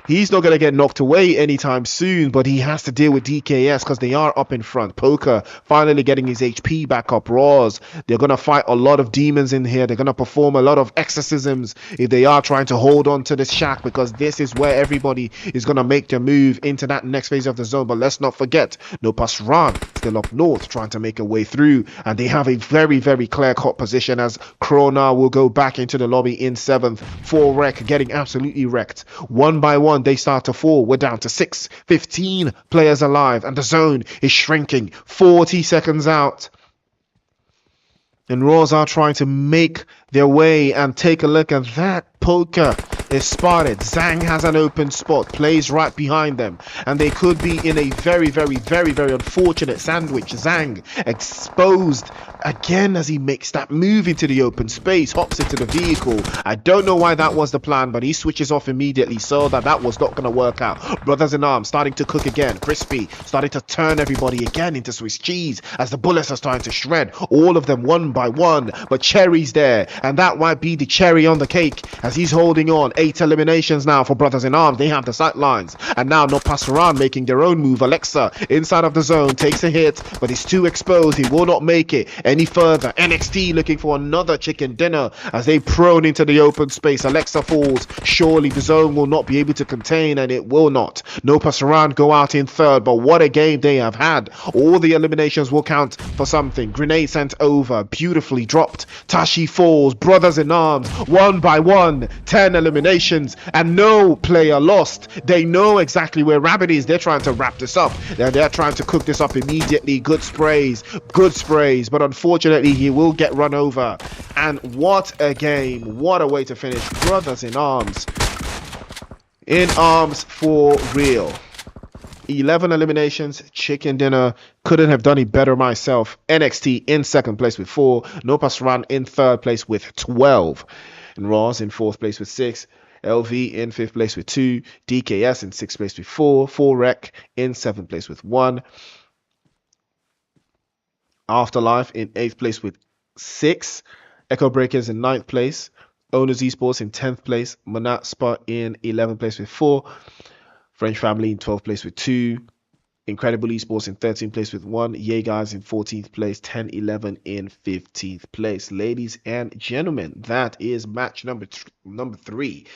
He's not going to get knocked away anytime soon, but he has to deal with DKS because they are up in front. Poker finally getting his HP back up. Roz, they're going to fight a lot of demons in here. They're going to perform a lot of exorcisms if they are trying to hold on to this shack, because this is where everybody is going to make their move into that next phase of the zone. But let's not forget, noPasaran still up north trying to make a way through, and they have a very, very clear-cut position as Krona will go back into the lobby in 7th. 4 wreck getting absolutely wrecked. One by one, they start to fall. We're down to 6, 15 players alive, and the zone is shrinking. 40 seconds out, and Raws are trying to make their way, and take a look at that. Poker is spotted. Zang has an open spot, plays right behind them, and they could be in a very, very, very, very unfortunate sandwich. Zang exposed again as he makes that move into the open space, hops into the vehicle. I don't know why that was the plan, but he switches off immediately, so that was not going to work out. Brothers in Arms starting to cook again. Crispy starting to turn everybody again into Swiss cheese as the bullets are starting to shred all of them one by one. But Cherry's there, and that might be the cherry on the cake as he's holding on. 8 eliminations now for Brothers in Arms. They have the sight lines, and now noPasaran making their own move. Alexa inside of the zone takes a hit, but he's too exposed. He will not make it any further. NXT looking for another chicken dinner as they prone into the open space. Alexa falls. Surely the zone will not be able to contain, and it will not. noPasaran go out in 3rd, but what a game they have had. All the eliminations will count for something. Grenade sent over, beautifully dropped. Tashi falls. Brothers in Arms, one by one, 10 eliminations, and no player lost. They know exactly where Rabbit is. They're trying to wrap this up. They're trying to cook this up immediately. Good sprays, but unfortunately he will get run over. And what a game, what a way to finish. Brothers in Arms for real. 11 eliminations, chicken dinner. Couldn't have done it better myself. NXT in 2nd place with 4, noPasaran in 3rd place with 12, and Ross in 4th place with 6, LV in 5th place with 2, DKS in 6th place with 4, 4 Rec in 7th place with 1, Afterlife in 8th place with 6, Echo Breakers in 9th place, Owners Esports in 10th place, Monaspa in 11th place with 4, French Family in 12th place with 2, Incredible Esports in 13th place with 1. Yay Guys in 14th place. 10, 11 in 15th place. Ladies and gentlemen, that is match number 3.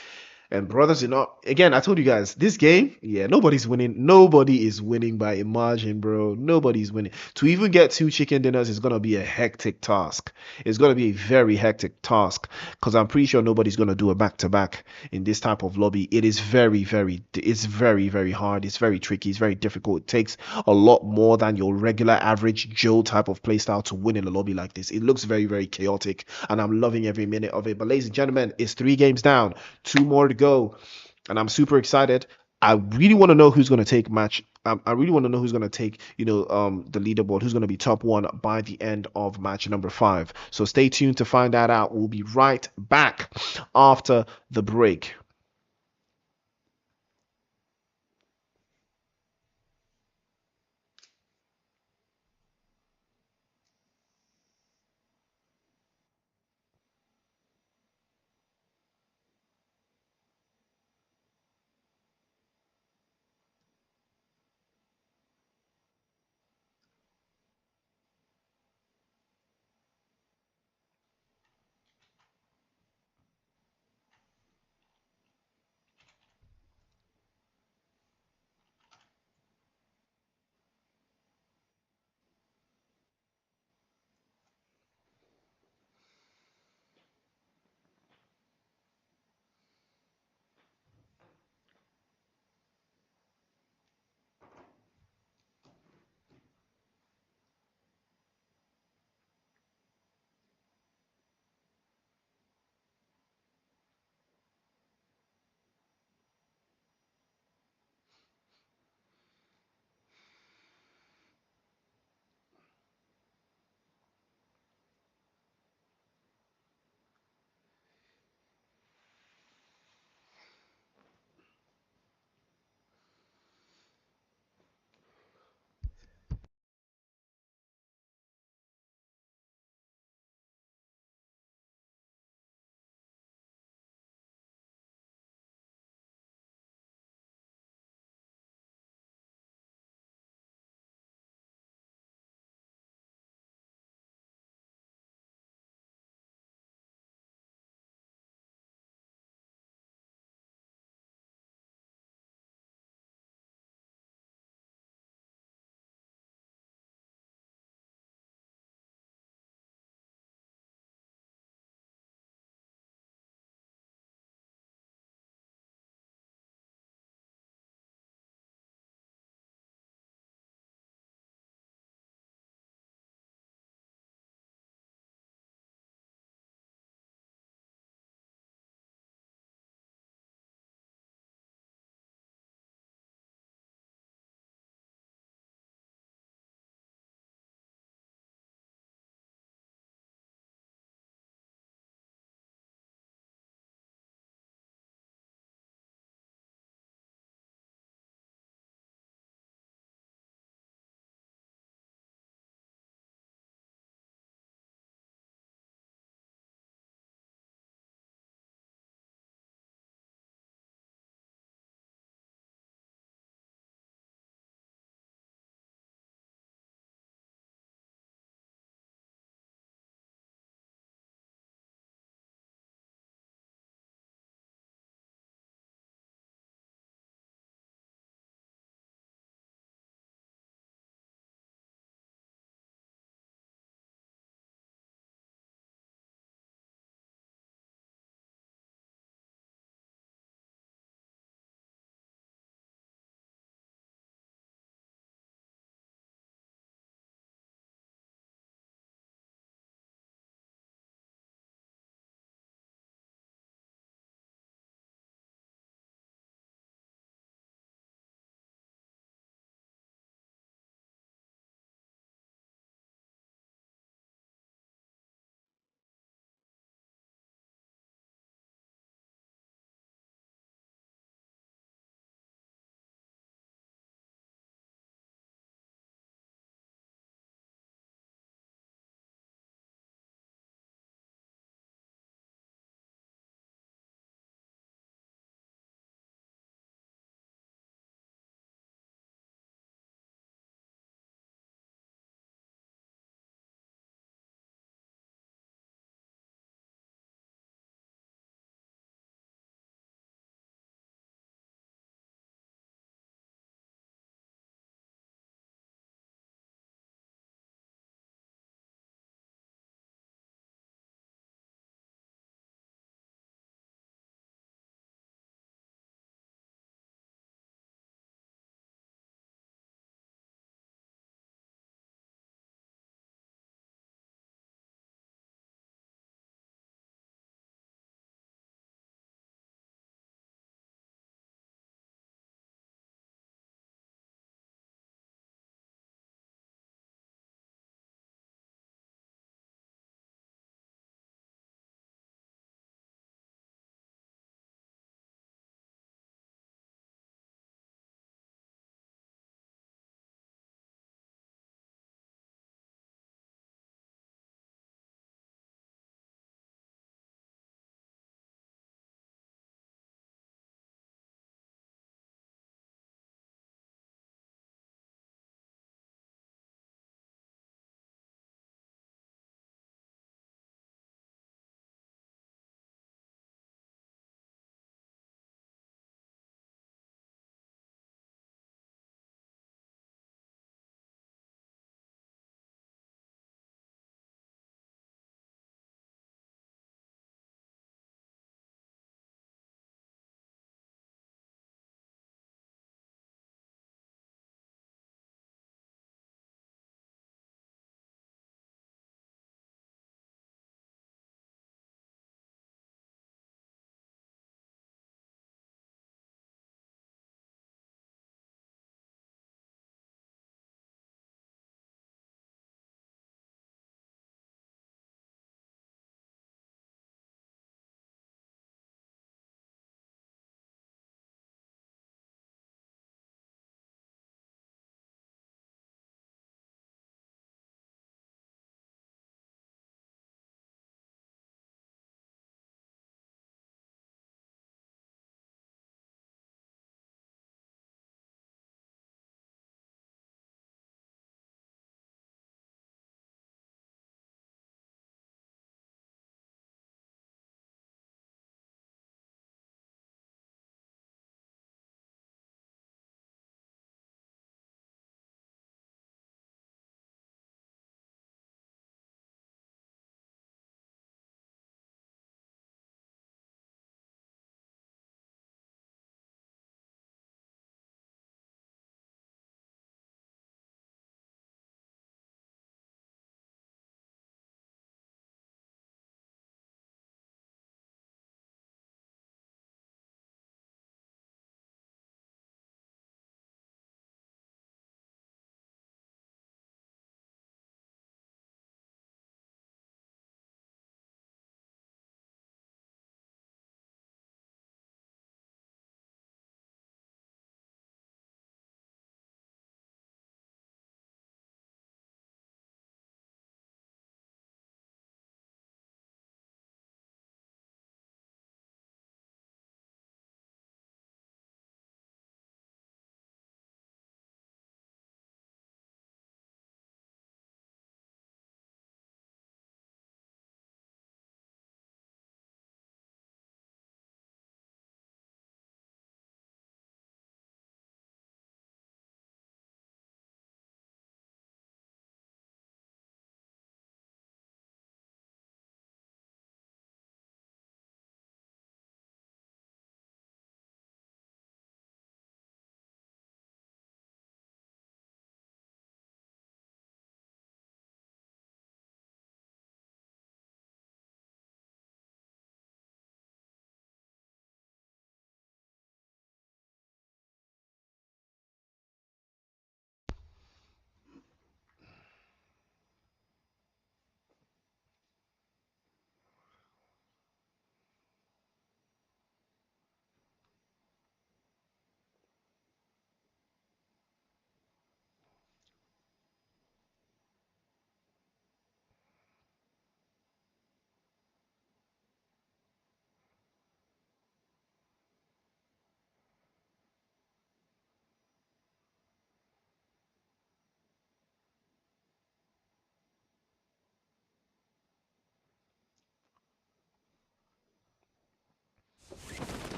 And brothers, again, I told you guys, this game, yeah, nobody's winning. Nobody is winning by a margin, bro. Nobody's winning. To even get 2 chicken dinners is going to be a hectic task. It's going to be a very hectic task because I'm pretty sure nobody's going to do a back-to-back in this type of lobby. It is it's very, very hard. It's very tricky. It's very difficult. It takes a lot more than your regular average Joe type of playstyle to win in a lobby like this. It looks very, very chaotic, and I'm loving every minute of it. But ladies and gentlemen, it's 3 games down, 2 more to go, and I'm super excited. I really want to know who's going to take match. I really want to know who's going to take, the leaderboard, who's going to be top 1 by the end of match number 5. So stay tuned to find that out. We'll be right back after the break.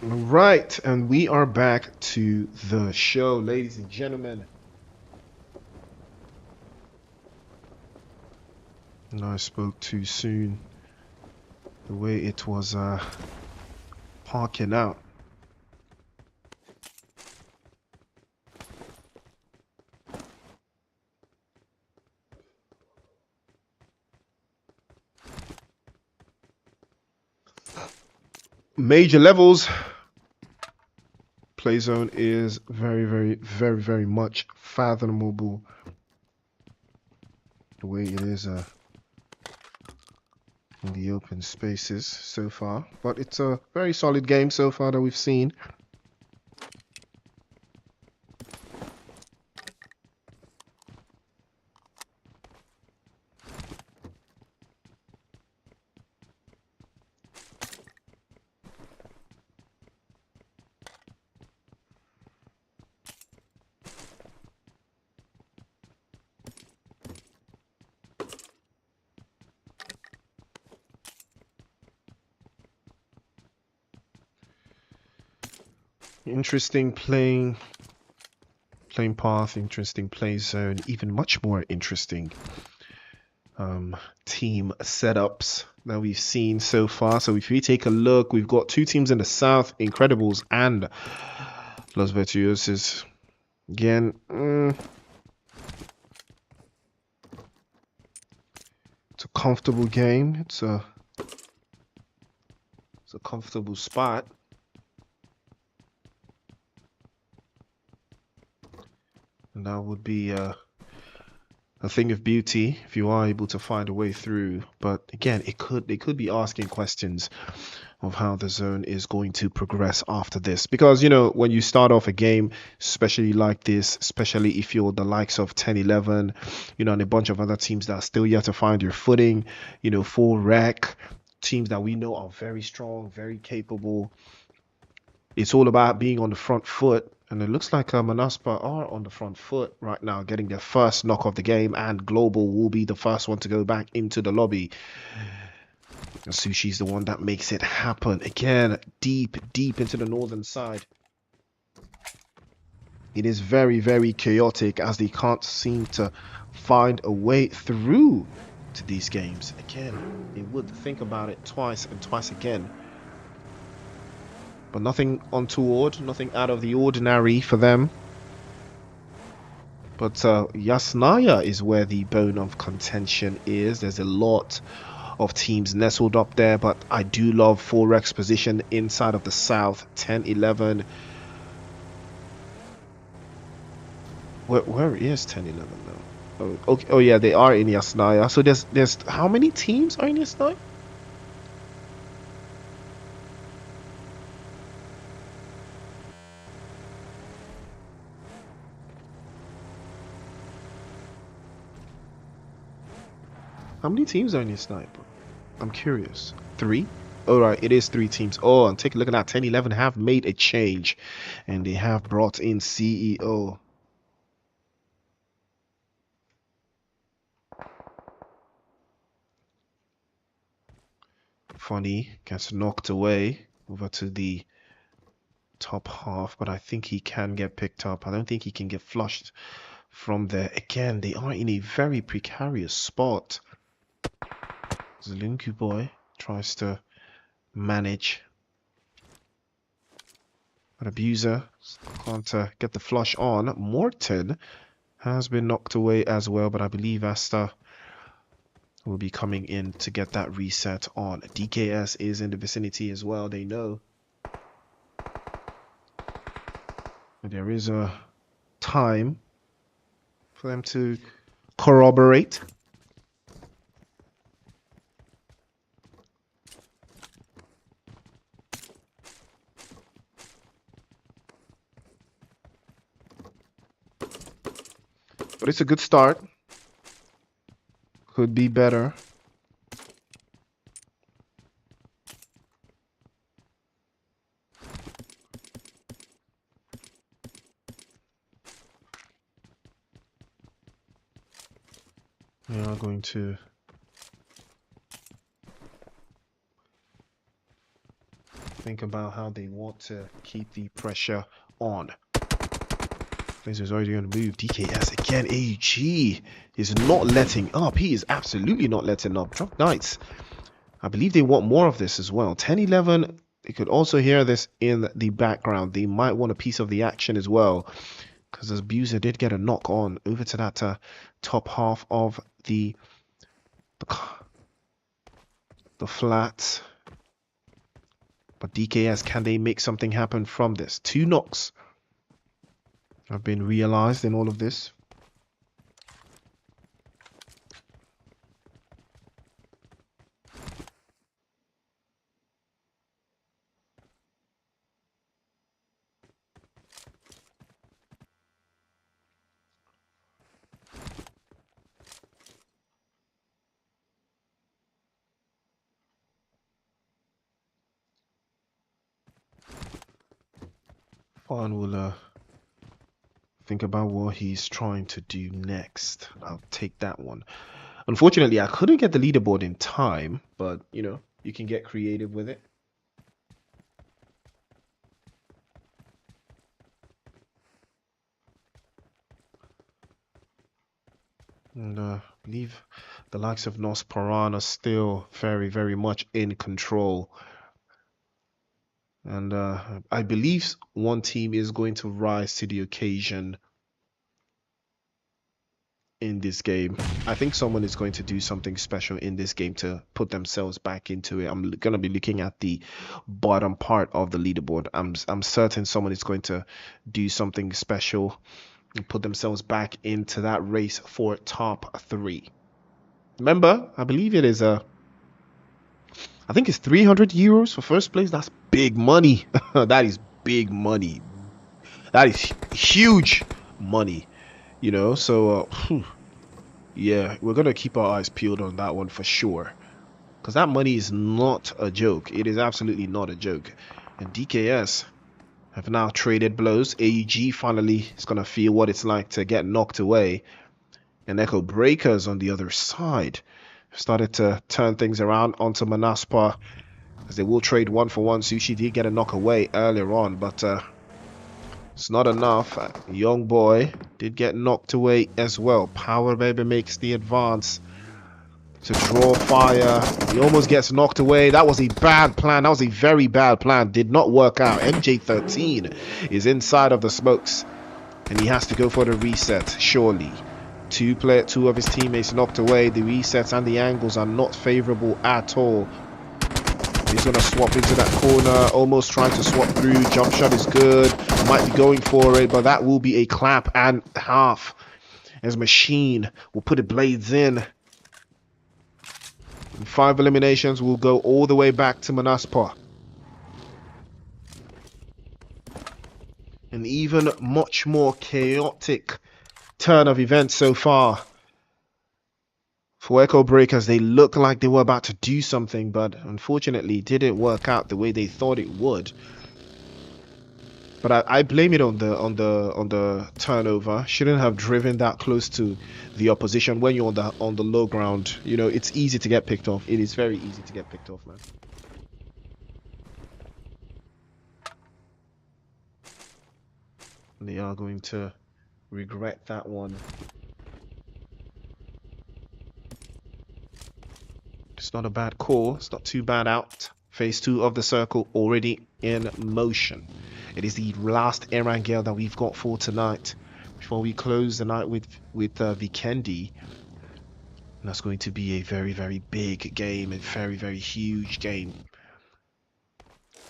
Right, and we are back to the show, ladies and gentlemen. And I spoke too soon. The way it was parking out. Major levels. Play zone is very much fathomable. The way it is in the open spaces so far. But it's a very solid game so far that we've seen. Interesting playing path, interesting play zone, even much more interesting team setups that we've seen so far. So if we take a look, we've got two teams in the south, Incredibles and Los Virtuoses. Again, it's a comfortable game. It's a comfortable spot. And that would be a thing of beauty if you are able to find a way through. But again, they could be asking questions of how the zone is going to progress after this, because you know, when you start off a game especially like this, especially if you're the likes of 10-11, you know, and a bunch of other teams that are still yet to find your footing, you know, full rec teams that we know are very strong, very capable, it's all about being on the front foot. And it looks like Monaspa are on the front foot right now, getting their first knock of the game, and Global will be the first one to go back into the lobby. And Sushi's the one that makes it happen. Again, deep into the northern side. It is very chaotic, as they can't seem to find a way through to these games. Again, they would think about it twice and twice again. But nothing untoward, nothing out of the ordinary for them. But Yasnaya is where the bone of contention is. There's a lot of teams nestled up there, but I do love Forex position inside of the south. 10-11. Where is 10-11 now? Oh, okay. Oh yeah, they are in Yasnaya. So there's how many teams are in Yasnaya? How many teams are in Yasnaya, bro? I'm curious. 3? All right, it is 3 teams. Oh, and take a look at that. 10-11 have made a change, and they have brought in CEO. Funny gets knocked away over to the top half, but I think he can get picked up. I don't think he can get flushed from there. Again, they are in a very precarious spot. Zelinku boy tries to manage, but Abuser can't get the flush on. Morton has been knocked away as well, but I believe Asta will be coming in to get that reset on. DKS is in the vicinity as well. They know there is a time for them to corroborate. But it's a good start. Could be better. We are going to think about how they want to keep the pressure on. Blazer's already on the move. DKS again. AG is not letting up. He is absolutely not letting up. Drunknights, I believe they want more of this as well. 10-11, they could also hear this in the background. They might want a piece of the action as well, because Abuser did get a knock on over to that top half of the flats. But DKS, can they make something happen from this? 2 knocks have been realized in all of this. Fun will think about what he's trying to do next. I'll take that one. Unfortunately, I couldn't get the leaderboard in time, but you know, you can get creative with it. And I believe the likes of noPasaran are still very, very much in control. And I believe one team is going to rise to the occasion in this game. I think someone is going to do something special in this game to put themselves back into it. I'm going to be looking at the bottom part of the leaderboard. I'm certain someone is going to do something special and put themselves back into that race for top 3. Remember, I believe it is I think it's 300 euros for first place. That's big money. That is big money. That is huge money, you know. So yeah, we're gonna keep our eyes peeled on that one for sure, because that money is not a joke. It is absolutely not a joke. And DKS have now traded blows. AEG finally is gonna feel what it's like to get knocked away, and Echo Breakers on the other side started to turn things around onto Monaspa, as they will trade 1-for-1. Sushi did get a knock away earlier on, but it's not enough. Young boy did get knocked away as well. Power Baby makes the advance to draw fire. He almost gets knocked away. That was a bad plan. That was a very bad plan. Did not work out. MJ13 is inside of the smokes, and he has to go for the reset, surely. Two of his teammates knocked away. The resets and the angles are not favorable at all. He's going to swap into that corner, almost trying to swap through. Jump shot is good. Might be going for it, but that will be a clap and half, as Machine will put the blades in. And 5 eliminations will go all the way back to Monaspa. An even much more chaotic turn of events so far for Echo Breakers. They look like they were about to do something, but unfortunately it didn't work out the way they thought it would. But I blame it on the turnover. Shouldn't have driven that close to the opposition. When you're on the low ground, you know, it's easy to get picked off. It is very easy to get picked off, man. They are going to regret that one. It's not a bad call. It's not too bad out. Phase 2 of the circle already in motion. It is the last Erangel that we've got for tonight before we close the night with Vikendi. And that's going to be a very, very big game, a very, very huge game.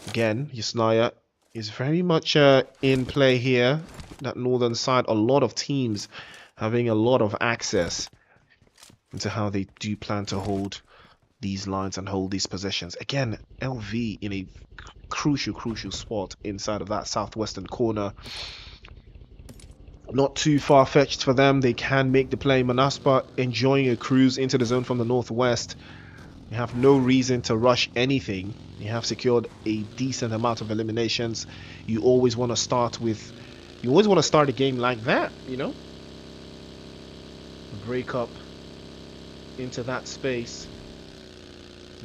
Again, Yasnaya is very much in play here. That northern side, a lot of teams having a lot of access into how they do plan to hold these lines and hold these possessions. Again, LV in a crucial spot inside of that southwestern corner. Not too far-fetched for them. They can make the play. Monaspa enjoying a cruise into the zone from the northwest. You have no reason to rush anything. You have secured a decent amount of eliminations. You always want to start a game like that, you know? Break up into that space.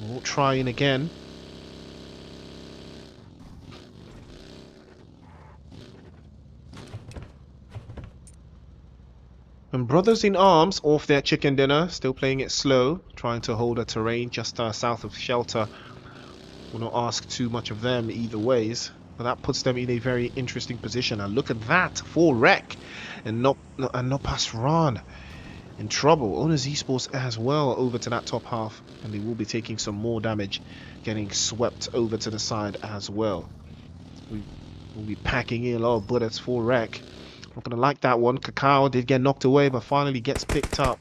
We'll try in again. And Brothers in Arms off their chicken dinner, still playing it slow, trying to hold a terrain just south of shelter. Will not ask too much of them either ways, but that puts them in a very interesting position. And look at that, full wreck, and noPasaran in trouble. Next Esports as well over to that top half, and they will be taking some more damage, getting swept over to the side as well. We'll be packing in a lot of bullets for wreck. Not gonna like that one. Cacao did get knocked away, but finally gets picked up.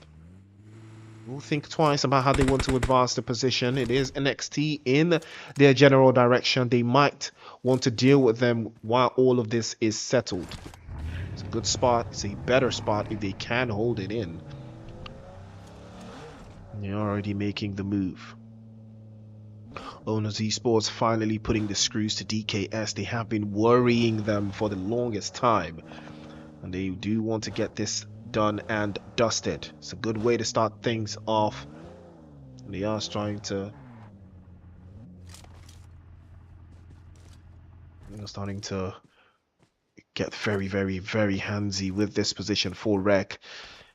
We'll think twice about how they want to advance the position. It is NXT in their general direction. They might want to deal with them while all of this is settled. It's a good spot. It's a better spot if they can hold it in. They're already making the move. Next Esports finally putting the screws to DKS. They have been worrying them for the longest time, and they do want to get this done and dusted. It's a good way to start things off. They are starting to get very handsy with this position for Rec.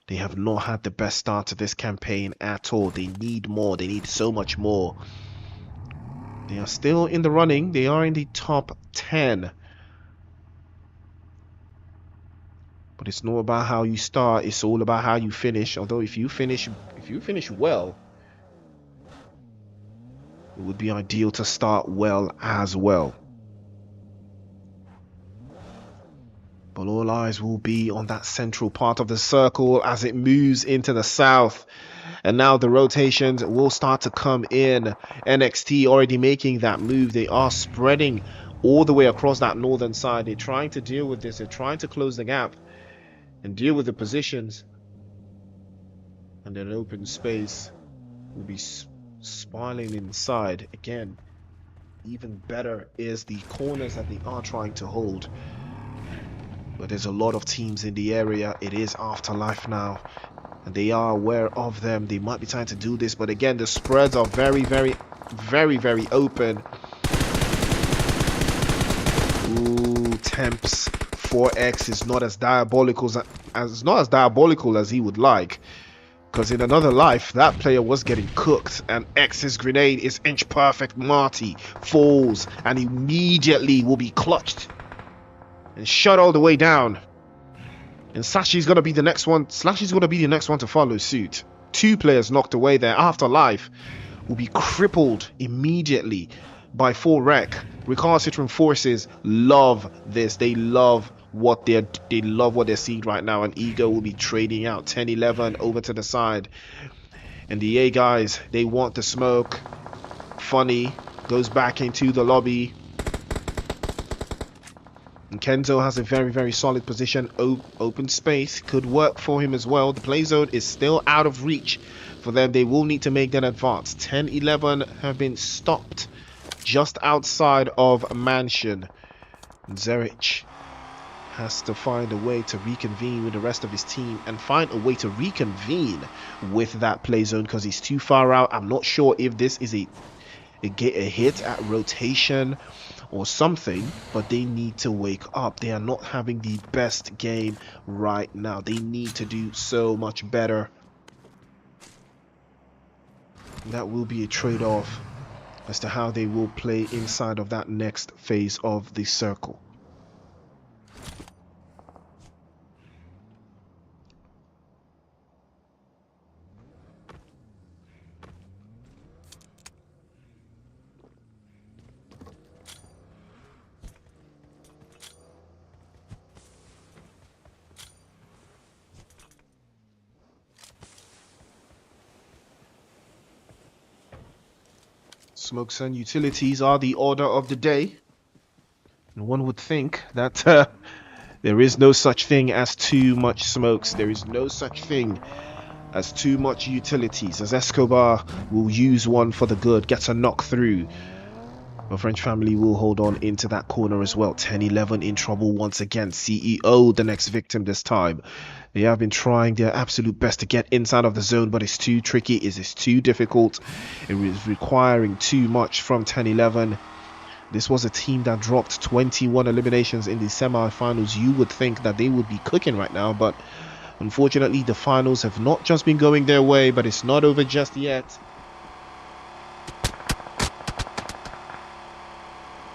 They have not had the best start to this campaign at all. They need more. They need so much more. They are still in the running. They are in the top 10. But it's not about how you start, it's all about how you finish. Although if you finish well, it would be ideal to start well as well. But all eyes will be on that central part of the circle as it moves into the south. And now the rotations will start to come in. NXT already making that move. They are spreading all the way across that northern side. They're trying to deal with this. They're trying to close the gap and deal with the positions. And an open space will be spiraling inside. Again, even better is the corners that they are trying to hold. But there's a lot of teams in the area. It is Afterlife now, and they are aware of them. They might be trying to do this, but again, the spreads are very open. Ooh, Temps 4X is not as diabolical as he would like, because in another life that player was getting cooked, and X's grenade is inch perfect. Marty falls and immediately will be clutched and shut all the way down. And Slashy's gonna be the next one. Slashy's gonna be the next one to follow suit. 2 players knocked away there. Afterlife will be crippled immediately by full wreck. Recalcitrants Forces love this. They love what they're seeing right now. And Ego will be trading out 10-11 over to the side. And the A guys, they want the smoke. Funny goes back into the lobby. And Kenzo has a very solid position. Open space could work for him as well. The play zone is still out of reach for them. They will need to make that advance. 10-11 have been stopped just outside of Mansion. Zerich has to find a way to reconvene with the rest of his team and find a way to reconvene with that play zone, because he's too far out. I'm not sure if this is a hit at rotation or something, but they need to wake up. They are not having the best game right now. They need to do so much better. That will be a trade-off as to how they will play inside of that next phase of the circle. Smokes and utilities are the order of the day. And one would think that there is no such thing as too much smokes. There is no such thing as too much utilities, as Escobar will use one for the good, gets a knock through. The French family will hold on into that corner as well. 10-11 in trouble once again. CEO, the next victim this time. They have been trying their absolute best to get inside of the zone, but it's too tricky. It's too difficult. It is requiring too much from 10-11. This was a team that dropped 21 eliminations in the semi-finals. You would think that they would be cooking right now, but Unfortunately, the finals have not just been going their way, but it's not over just yet.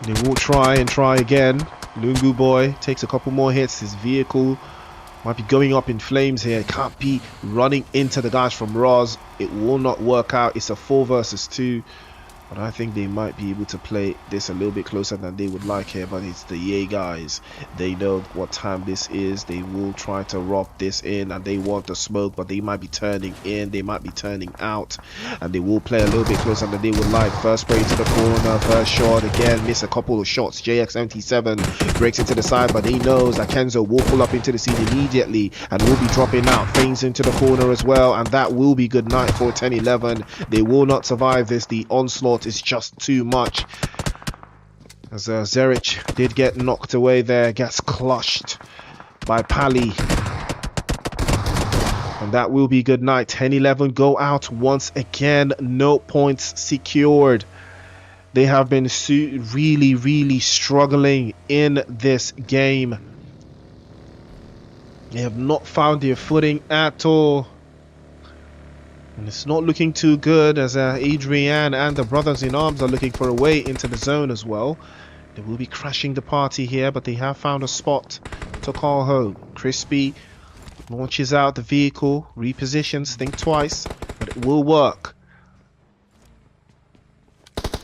They will try and try again. Lungu boy takes a couple more hits. His vehicle might be going up in flames here. Can't be running into the guys from Roz. It will not work out. It's a 4 versus 2. But I think they might be able to play this a little bit closer than they would like here. But it's the Yay guys. They know what time this is. They will try to rob this in, and they want the smoke, but they might be turning in. They might be turning out, and they will play a little bit closer than they would like. First spray to the corner. First shot again. Miss a couple of shots. JX77 breaks into the side, but he knows that Kenzo will pull up into the scene immediately and will be dropping out. Feigns into the corner as well, and that will be good night for 10-11. They will not survive this. The onslaught is just too much, as Zerich did get knocked away there, gets clushed by Pali, and that will be good night. 10-11 go out once again. No points secured. They have been really struggling in this game. They have not found their footing at all. And it's not looking too good, as Adrian and the brothers in arms are looking for a way into the zone as well. They will be crashing the party here, but they have found a spot to call home. Crispy launches out the vehicle, repositions, think twice, but it will work.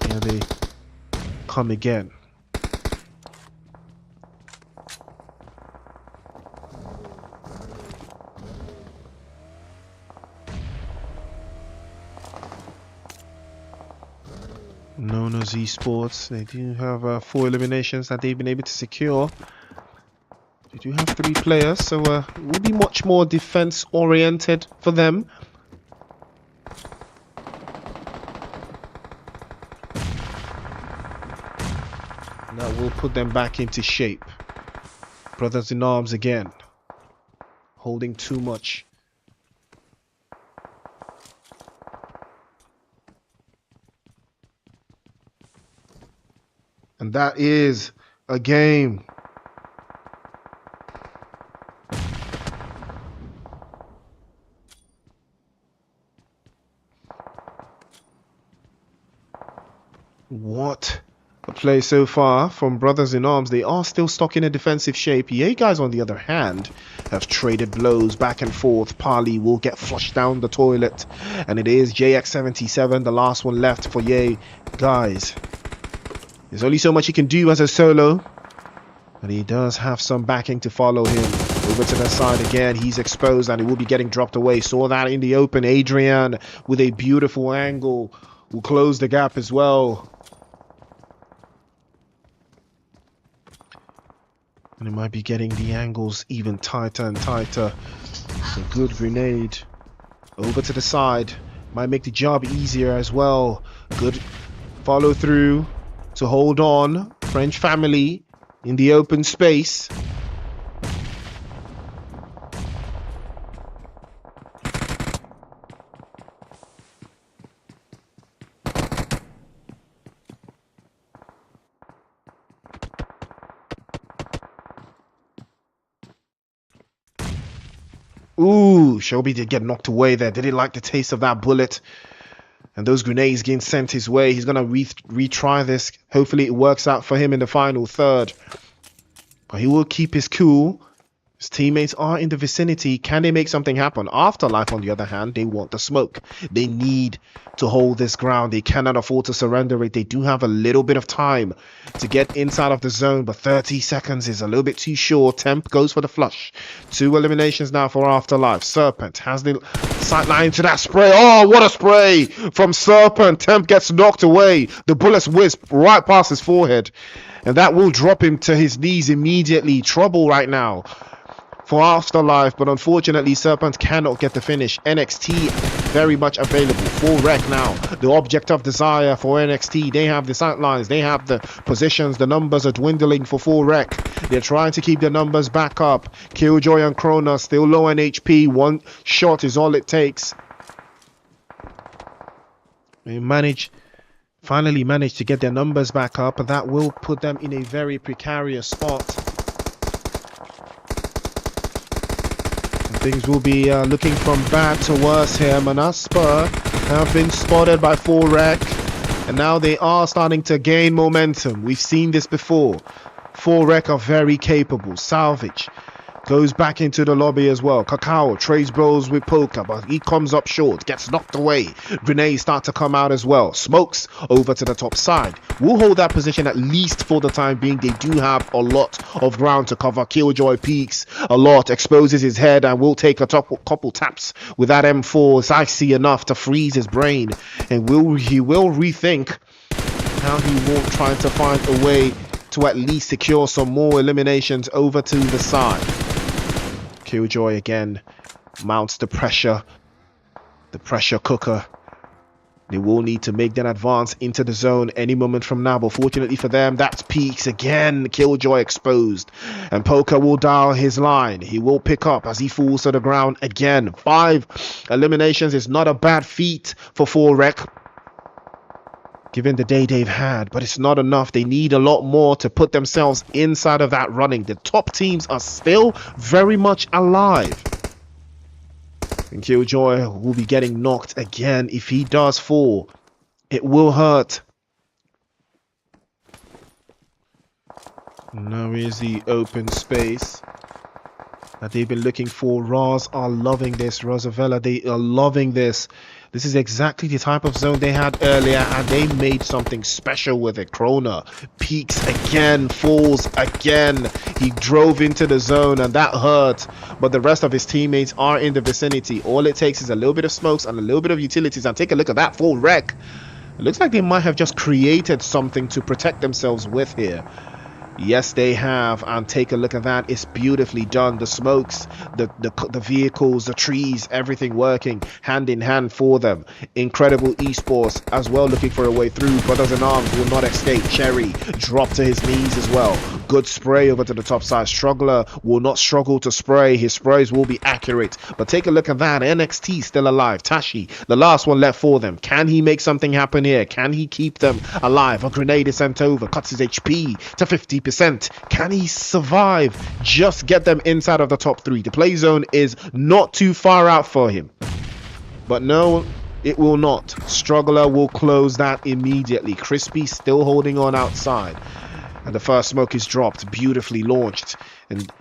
Here they come again. Next Esports, they do have 4 eliminations that they've been able to secure. They do have 3 players, so it will be much more defense oriented for them. And that will put them back into shape. Brothers in arms again, holding too much. And that is a game. What a play so far from Brothers in Arms. They are still stuck in a defensive shape. Yay guys, on the other hand, have traded blows back and forth. Pali will get flushed down the toilet. And it is JX77, the last one left for Yay guys. There's only so much he can do as a solo, but he does have some backing to follow him. Over to the side again, he's exposed and he will be getting dropped away. Saw that in the open. Adrian with a beautiful angle will close the gap as well. And he might be getting the angles even tighter and tighter. It's a good grenade. Over to the side. Might make the job easier as well. Good follow through to hold on. French family in the open space. Ooh, Shelby did get knocked away there. Did he like the taste of that bullet? And those grenades getting sent his way. He's going to retry this. Hopefully it works out for him in the final third. But he will keep his cool. His teammates are in the vicinity. Can they make something happen? Afterlife, on the other hand, they want the smoke. They need to hold this ground. They cannot afford to surrender it. They do have a little bit of time to get inside of the zone, but 30 seconds is a little bit too short. Temp goes for the flush. 2 eliminations now for Afterlife. Serpent has the sightline to that spray. Oh, what a spray from Serpent. Temp gets knocked away. The bullets whiz right past his forehead, and that will drop him to his knees immediately. Trouble right now for Afterlife, but unfortunately Serpent cannot get the finish. NXT very much available. Full wreck now. The object of desire for NXT. They have the sightlines. They have the positions. The numbers are dwindling for full wreck. They're trying to keep their numbers back up. Killjoy and Kronos still low on HP. 1 shot is all it takes. They finally managed to get their numbers back up, and that will put them in a very precarious spot. Things will be looking from bad to worse here. Monaspa have been spotted by 4rec, and now they are starting to gain momentum. We've seen this before. 4rec are very capable. Salvage goes back into the lobby as well. Kakao trades blows with Poker, but he comes up short, gets knocked away. Grenades start to come out as well. Smokes over to the top side. We'll hold that position at least for the time being. They do have a lot of ground to cover. Killjoy peeks a lot, exposes his head, and will take a couple taps with that M4. It's icy enough to freeze his brain, and he will rethink how he will try to find a way to at least secure some more eliminations over to the side. Killjoy again mounts the pressure cooker. They will need to make that advance into the zone any moment from now, but fortunately for them, that's peaks again. Killjoy exposed, and Poker will dial his line. He will pick up as he falls to the ground again. 5 eliminations is not a bad feat for 4rec, given the day they've had, but it's not enough. They need a lot more to put themselves inside of that running. The top teams are still very much alive, and Killjoy will be getting knocked again. If he does fall, it will hurt. Now here's the open space that they've been looking for. Roz are loving this. Rozavlea, they are loving this. This is exactly the type of zone they had earlier, and they made something special with it. Krona peaks again, falls again. He drove into the zone, and that hurt, but the rest of his teammates are in the vicinity. All it takes is a little bit of smokes and a little bit of utilities, and take a look at that 4rec. It looks like they might have just created something to protect themselves with here. Yes, they have, and take a look at that. It's beautifully done. The smokes, the vehicles, the trees, everything working hand in hand for them. Incredible esports as well, looking for a way through. Brothers in Arms will not escape. Cherry drop to his knees as well. Good spray over to the top side. Struggler will not struggle to spray. His sprays will be accurate, but take a look at that. NXT still alive. Tashi, the last one left for them. Can he make something happen here? Can he keep them alive? A grenade is sent over, cuts his HP to 50%. Can he survive? Just get them inside of the top 3. The play zone is not too far out for him, but no, it will not. Struggler will close that immediately. Crispy still holding on outside, and the first smoke is dropped, beautifully launched, and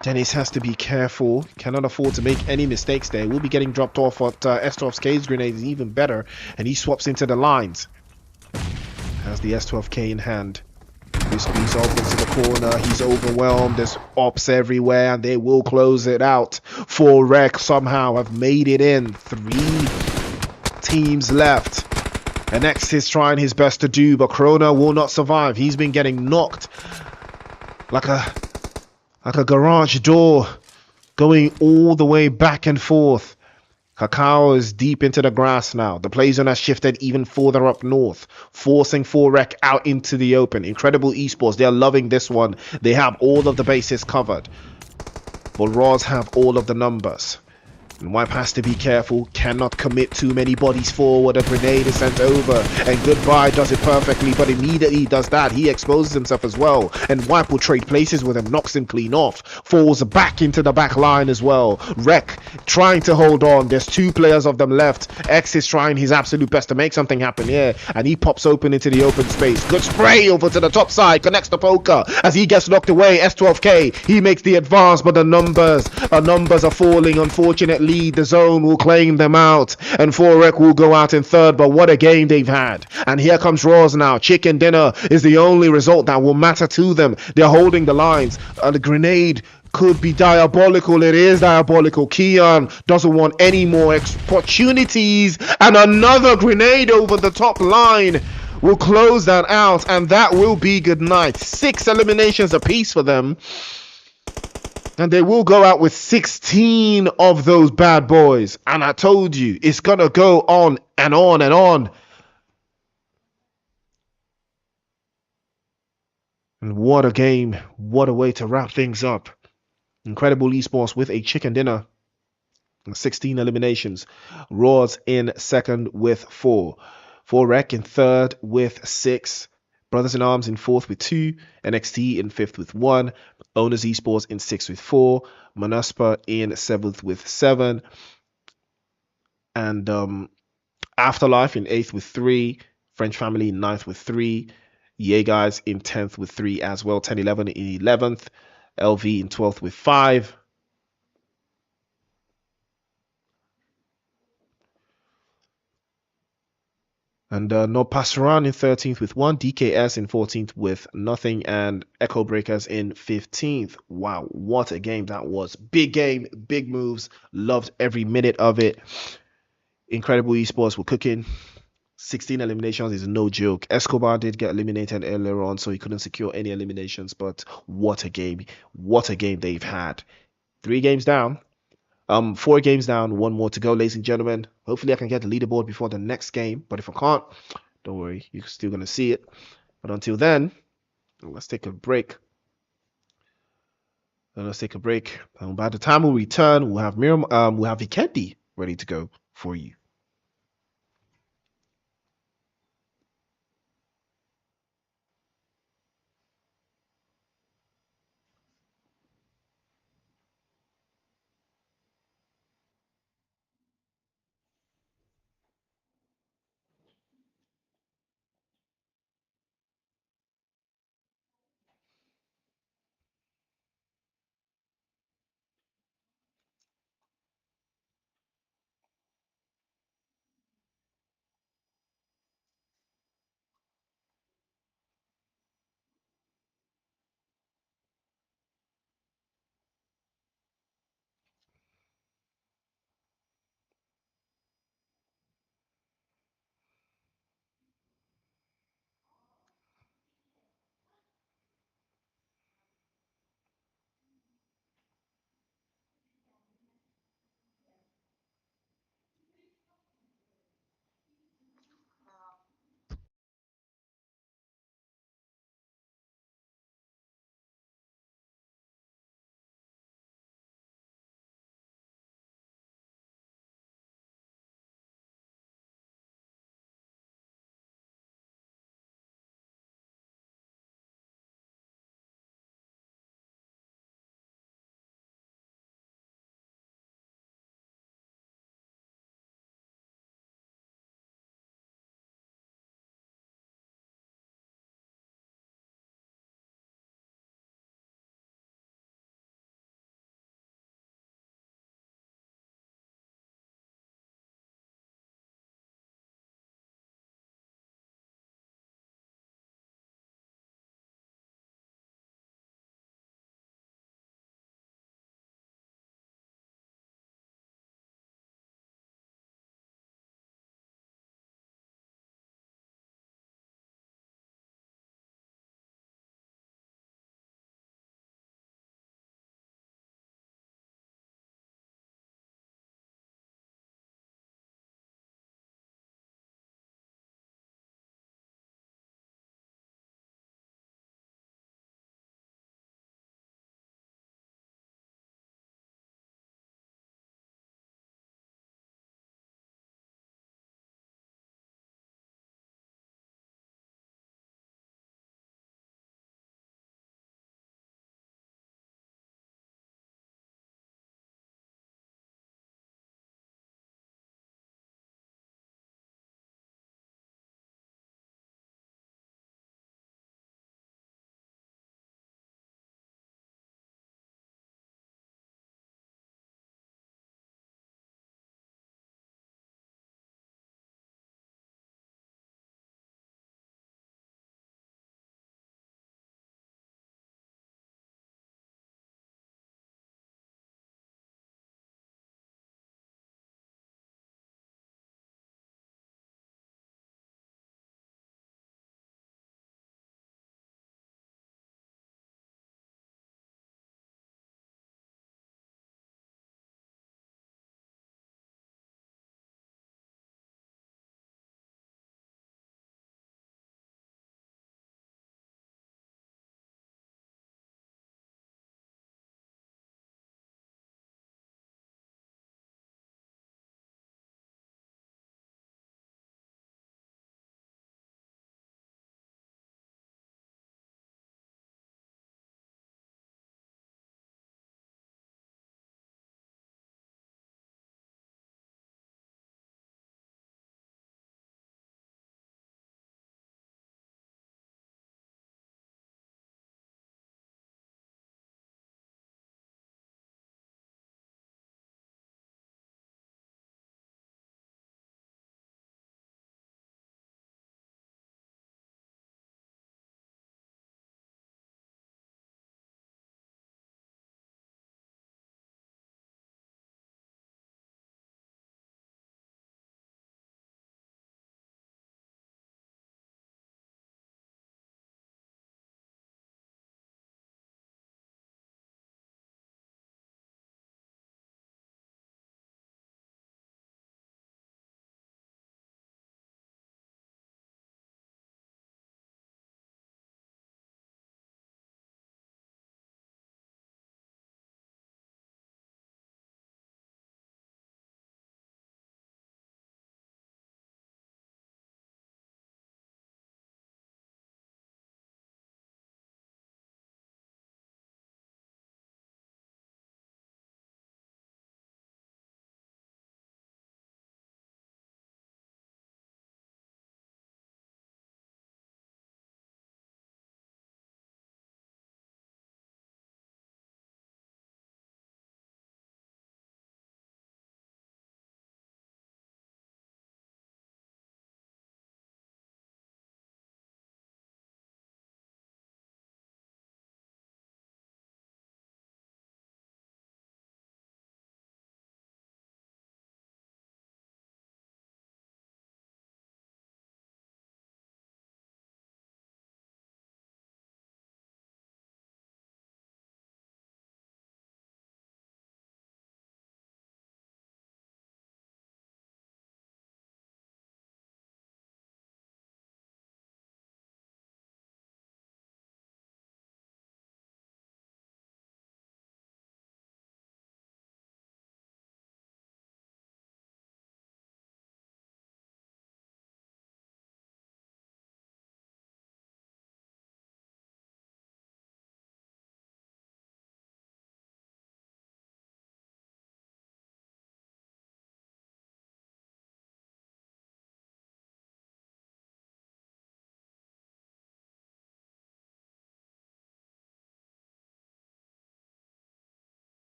Dennis has to be careful. Cannot afford to make any mistakes there. We'll be getting dropped off at S12K's grenade is even better, and he swaps into the lines. Has the S12K in hand. Crispy's off into the corner. He's overwhelmed. There's ops everywhere, and they will close it out. 4rec somehow have made it in. 3 teams left. And X is trying his best to do, but Krona will not survive. He's been getting knocked like a garage door, going all the way back and forth. Kakao is deep into the grass now. The play zone has shifted even further up north, forcing 4rec out into the open. Incredible esports. They are loving this one. They have all of the bases covered, but Roz have all of the numbers. And Wipe has to be careful, cannot commit too many bodies forward. A grenade is sent over, and Goodbye does it perfectly, but immediately he does that, he exposes himself as well, and Wipe will trade places with him, knocks him clean off, falls back into the back line as well. Rec trying to hold on, there's 2 players of them left. X is trying his absolute best to make something happen here, and he pops open into the open space. Good spray over to the top side, connects the Poker as he gets knocked away. S12K, he makes the advance, but the numbers are falling, unfortunately. The zone will claim them out, and 4rec will go out in 3rd, but what a game they've had. And here comes Roz now. Chicken dinner is the only result that will matter to them. They're holding the lines. The grenade could be diabolical. It is diabolical. Keon doesn't want any more opportunities, and another grenade over the top line will close that out, and that will be good night. 6 eliminations apiece for them, and they will go out with 16 of those bad boys. And I told you, it's going to go on and on and on. And what a game. What a way to wrap things up. Incredible esports with a chicken dinner. 16 eliminations. Roz in 2nd with 4. 4rec in 3rd with 6. Brothers in Arms in fourth with 2, NXT in fifth with 1, Owners Esports in sixth with 4, Monaspa in seventh with 7, and Afterlife in eighth with 3, French Family in ninth with 3, Yay Guys in 10th with 3 as well, 10-11 in 11th, LV in 12th with 5. And noPasaran in 13th with 1, DKS in 14th with nothing, and Echo Breakers in 15th. Wow, what a game that was. Big game, big moves. Loved every minute of it. Incredible esports were cooking. 16 eliminations is no joke. Escobar did get eliminated earlier on, so he couldn't secure any eliminations, but what a game. What a game they've had. 3 games down. 4 games down, 1 more to go, ladies and gentlemen. Hopefully I can get the leaderboard before the next game, but if I can't, don't worry, you're still gonna see it. But until then, let's take a break. Let's take a break. By the time we return, we'll have Miriam, we'll have Vikendi ready to go for you.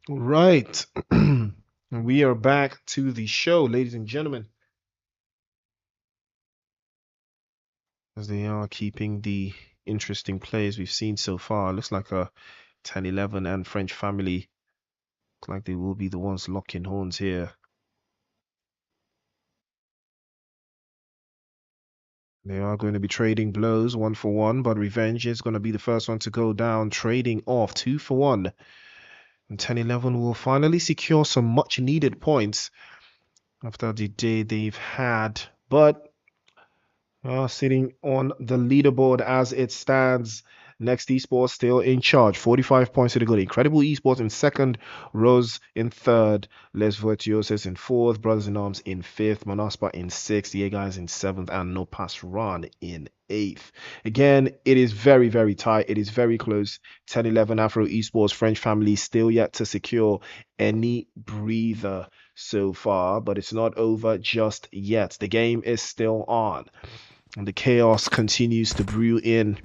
Right. We are back to the show, ladies and gentlemen, as they are keeping the interesting plays we've seen so far. Looks like a 10-11 and French family. Looks like they will be the ones locking horns here. They are going to be trading blows 1-for-1, but Revenge is going to be the first one to go down, trading off 2-for-1. And 10-11 will finally secure some much needed points after the day they've had. But sitting on the leaderboard as it stands. Next Esports still in charge. 45 points to the good. Incredible Esports in second. Rose in third. Les Virtuoses in fourth. Brothers in Arms in fifth. Monaspa in sixth. The guys in seventh. And noPasaran in eighth. Again, it is very, very tight. It is very close. 10-11 Afro Esports French family still yet to secure any breather so far, but it's not over just yet. The game is still on. And the chaos continues to brew in.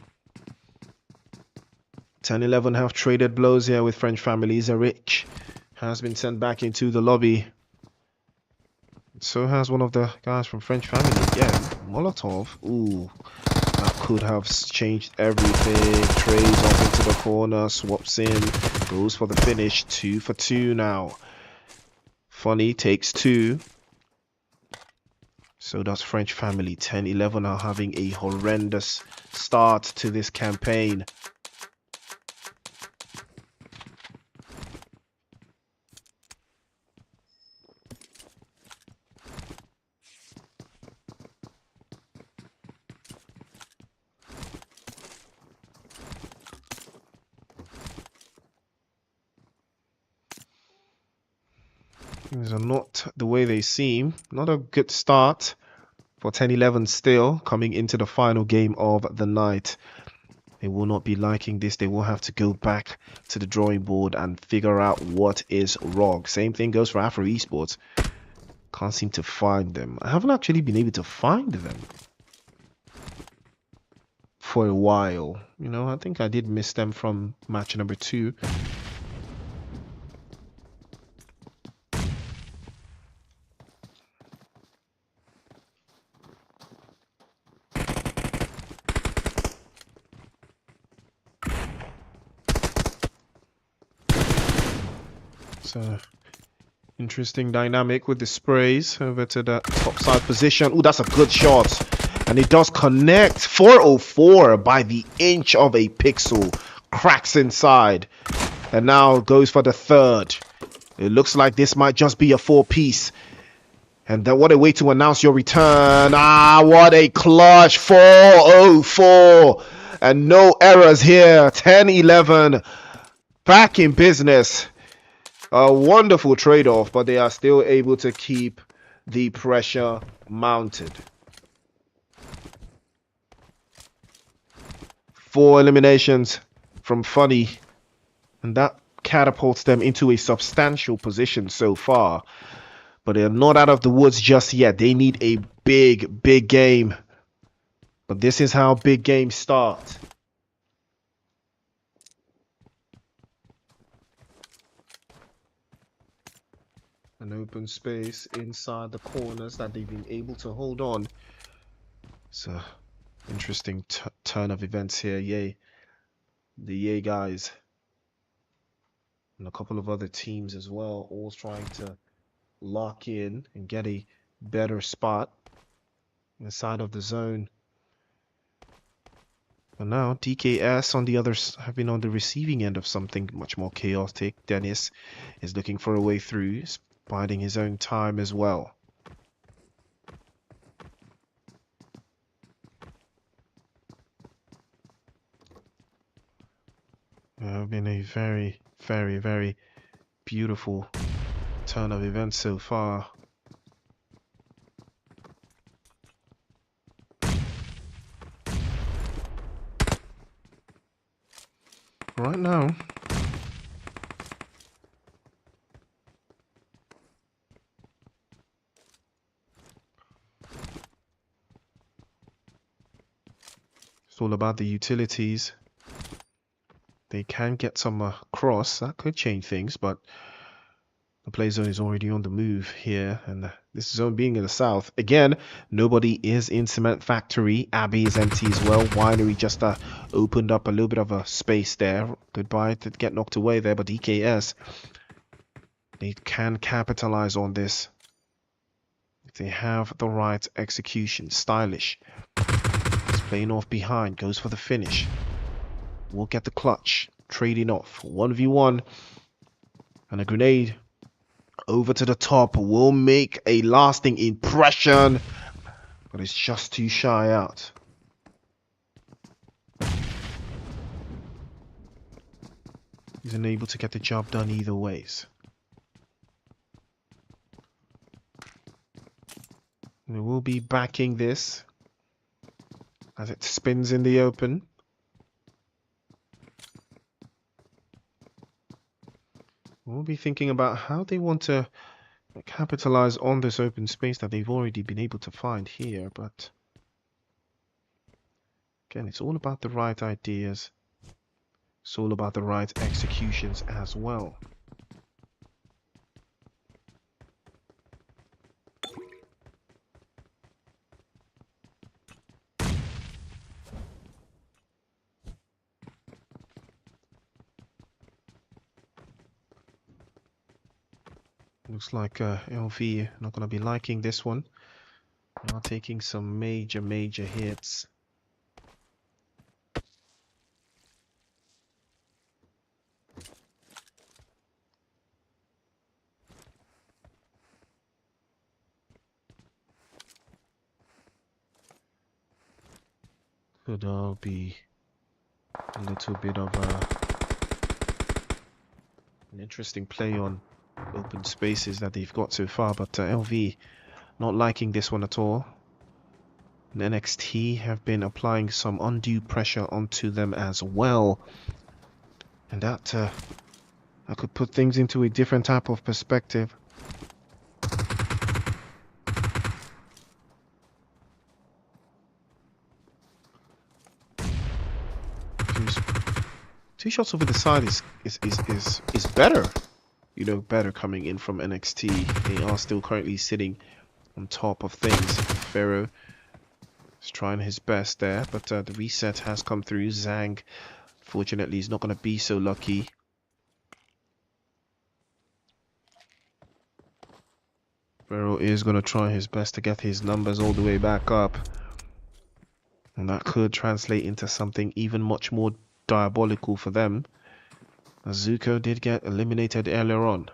10-11 have traded blows here with French families. Rich has been sent back into the lobby. So has one of the guys from French family again. Molotov. Ooh, that could have changed everything. Trades off into the corner. Swaps in. Goes for the finish. 2-for-2 now. Funny takes two. So does French family. 10-11 are having a horrendous start to this campaign. Things are not the way they seem. Not a good start for 10-11 still coming into the final game of the night. They will not be liking this. They will have to go back to the drawing board and figure out what is wrong. Same thing goes for Afro Esports. Can't seem to find them. I haven't actually been able to find them for a while. You know, I think I did miss them from match number 2. So interesting dynamic with the sprays over to that top side position. Oh, that's a good shot. And it does connect. 404 by the inch of a pixel. Cracks inside. And now goes for the third. It looks like this might just be a 4-piece. And then what a way to announce your return. Ah, what a clutch. 404. And no errors here. 10-11. Back in business. A wonderful trade-off, but they are still able to keep the pressure mounted. 4 eliminations from Funny, and that catapults them into a substantial position so far. But they're not out of the woods just yet. They need a big, big game. But this is how big games start. An open space inside the corners that they've been able to hold on. So interesting turn of events here. Yay. The Yay guys and a couple of other teams as well, all trying to lock in and get a better spot inside of the zone. And now DKS on the others have been on the receiving end of something much more chaotic. Dennis is looking for a way through, biding his own time as well. Been a very, very, very beautiful turn of events so far. Right now, it's all about the utilities. they can get some cross, that could change things, but the play zone is already on the move here, and this zone being in the south. Again, nobody is in Cement Factory. Abbey is empty as well. Winery just opened up a little bit of a space there. Goodbye to get knocked away there, but DKS, they can capitalize on this if they have the right execution. Stylish. He's playing off behind, goes for the finish. Will get the clutch. Trading off. 1v1. And a grenade over to the top will make a lasting impression, but it's just too shy out. He's unable to get the job done either ways. We will be backing this as it spins in the open. We'll be thinking about how they want to capitalize on this open space that they've already been able to find here, but again, it's all about the right ideas. It's all about the right executions as well. Looks like LV not going to be liking this one. They are taking some major hits. Could be a little bit of an interesting play on open spaces that they've got so far, but LV not liking this one at all. And NXT have been applying some undue pressure onto them as well, and that could put things into a different type of perspective. Two shots over the side is better. You know, better coming in from NXT. They are still currently sitting on top of things. Pharaoh is trying his best there, but the reset has come through. Zhang, fortunately, is not going to be so lucky. Pharaoh is going to try his best to get his numbers all the way back up. And that could translate into something even much more diabolical for them. Zuko did get eliminated earlier on.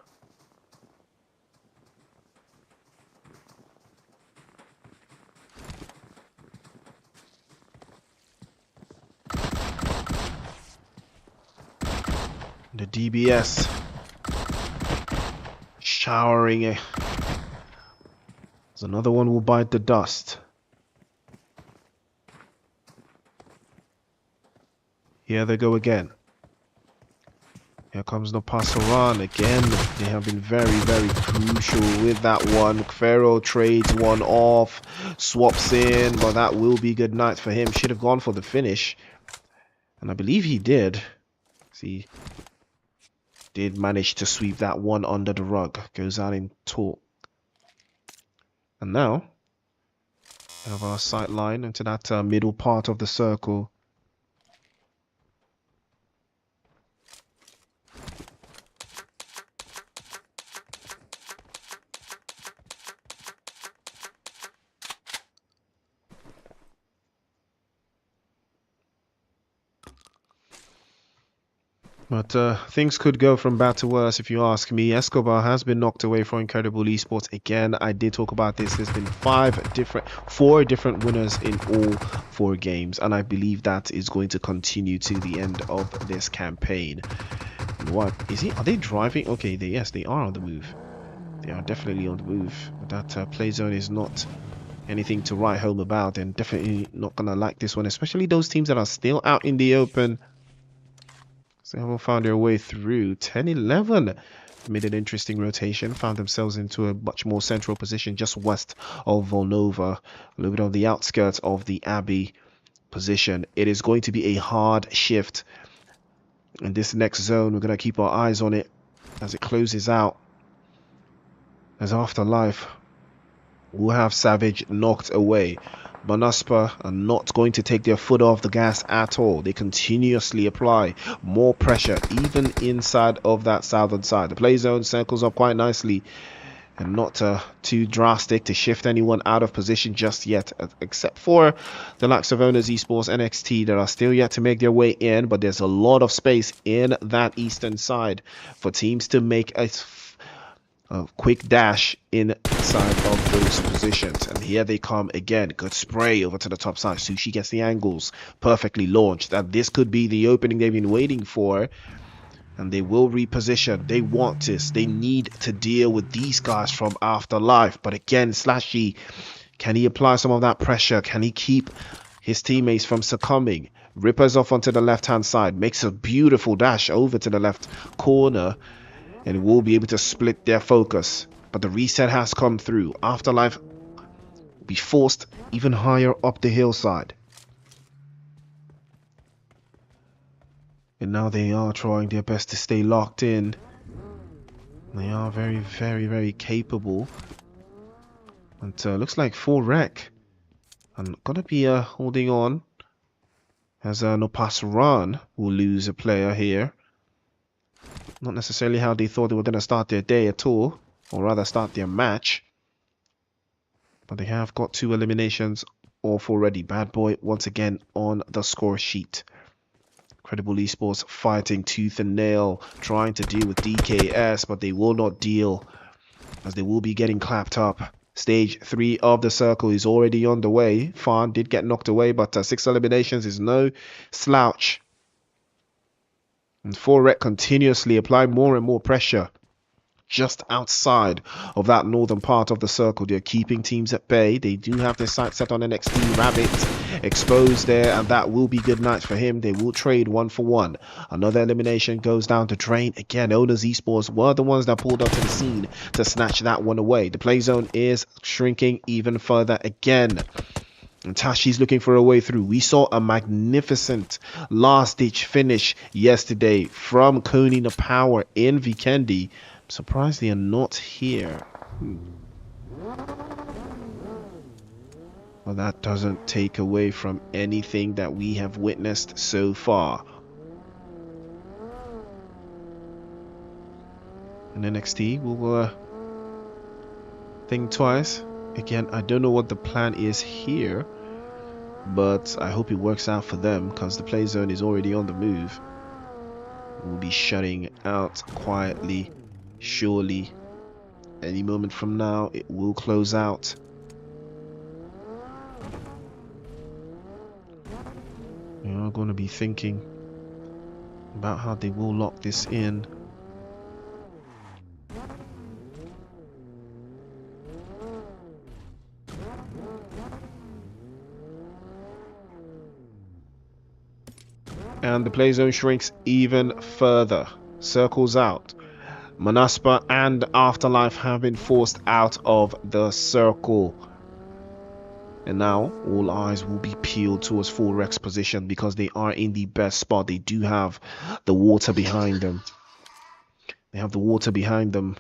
The DBS showering it. So another one will bite the dust. Here they go again. Here comes noPasaran again. They have been very crucial with that one. Pharaoh trades one off, swaps in, but that will be good night for him. Should have gone for the finish, and I believe he did. See, did manage to sweep that one under the rug. Goes out in talk. And now we have our sight line into that middle part of the circle. But things could go from bad to worse if you ask me. Escobar has been knocked away from Incredible Esports again. I did talk about this. There's been four different winners in all 4 games, and I believe that is going to continue to the end of this campaign. What is he? Are they driving? Okay, yes, they are on the move. They are definitely on the move. But that play zone is not anything to write home about, and definitely not gonna like this one, especially those teams that are still out in the open. They haven't found their way through. 10-11 made an interesting rotation, found themselves into a much more central position just west of Volnova, a little bit on the outskirts of the Abbey position. It is going to be a hard shift in this next zone. We're going to keep our eyes on it as it closes out. As Afterlife will have Savage knocked away. Monaspa are not going to take their foot off the gas at all. They continuously apply more pressure even inside of that southern side. The play zone circles up quite nicely and not too drastic to shift anyone out of position just yet, except for the likes of Next Esports, NXT, that are still yet to make their way in. But there's a lot of space in that eastern side for teams to make a quick dash inside of those positions. And here they come again. Good spray over to the top side. Sushi gets the angles perfectly launched, and this could be the opening they've been waiting for. And they will reposition. They want this. They need to deal with these guys from Afterlife. But again, Slashy, can he apply some of that pressure? Can he keep his teammates from succumbing? Rippers off onto the left-hand side. Makes a beautiful dash over to the left corner. And will be able to split their focus. But the reset has come through. Afterlife will be forced even higher up the hillside. And now they are trying their best to stay locked in. They are very, very, very capable. And looks like full wreck. I'm gonna be holding on, as noPasaran will lose a player here. Not necessarily how they thought they were going to start their day at all, or rather start their match. But they have got 2 eliminations off already. Bad Boy once again on the score sheet. Credible Esports fighting tooth and nail, trying to deal with DKS, but they will not deal, as they will be getting clapped up. Stage 3 of the circle is already on the way. Farn did get knocked away, but 6 eliminations is no slouch. And 4rec continuously apply more and more pressure just outside of that northern part of the circle. They're keeping teams at bay. They do have their sights set on NXT. Rabbit exposed there, and that will be good night for him. They will trade 1 for 1. Another elimination goes down to Drain. Again, Next Esports were the ones that pulled up to the scene to snatch that one away. The play zone is shrinking even further again. And Tashi's looking for a way through. We saw a magnificent last-ditch finish yesterday from Coney the Power in Vikendi. I'm surprised they are not here. Well, that doesn't take away from anything that we have witnessed so far. And NXT will think twice. Again, I don't know what the plan is here, but I hope it works out for them, because the play zone is already on the move. We'll be shutting out quietly, surely. Any moment from now, it will close out. We are going to be thinking about how they will lock this in. And the play zone shrinks even further. Circles out. Monaspa and Afterlife have been forced out of the circle. And now all eyes will be peeled towards 4rec's position, because they are in the best spot. They do have the water behind them. They have the water behind them.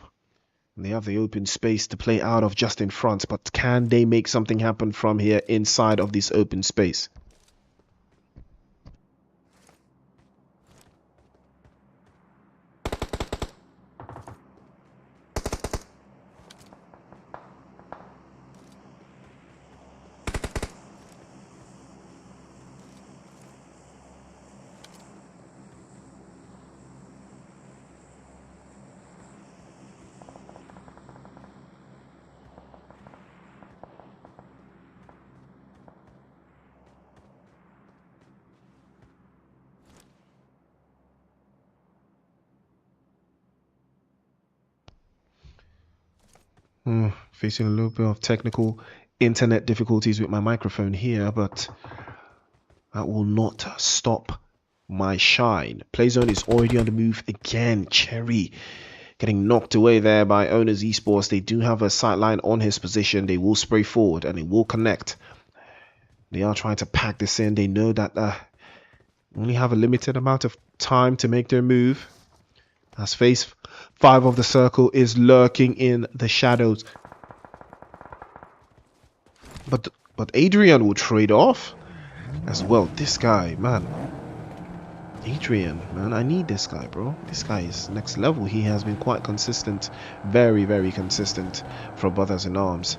And they have the open space to play out of just in front. But can they make something happen from here inside of this open space? Facing a little bit of technical internet difficulties with my microphone here, but that will not stop my shine. Playzone is already on the move again. Cherry getting knocked away there by Next Esports. They do have a sightline on his position. They will spray forward and it will connect. They are trying to pack this in. They know that only have a limited amount of time to make their move, as phase 5 of the circle is lurking in the shadows. But Adrian will trade off as well. This guy, man. Adrian, man, I need this guy, bro. This guy is next level. He has been quite consistent, very, very consistent for Brothers in Arms.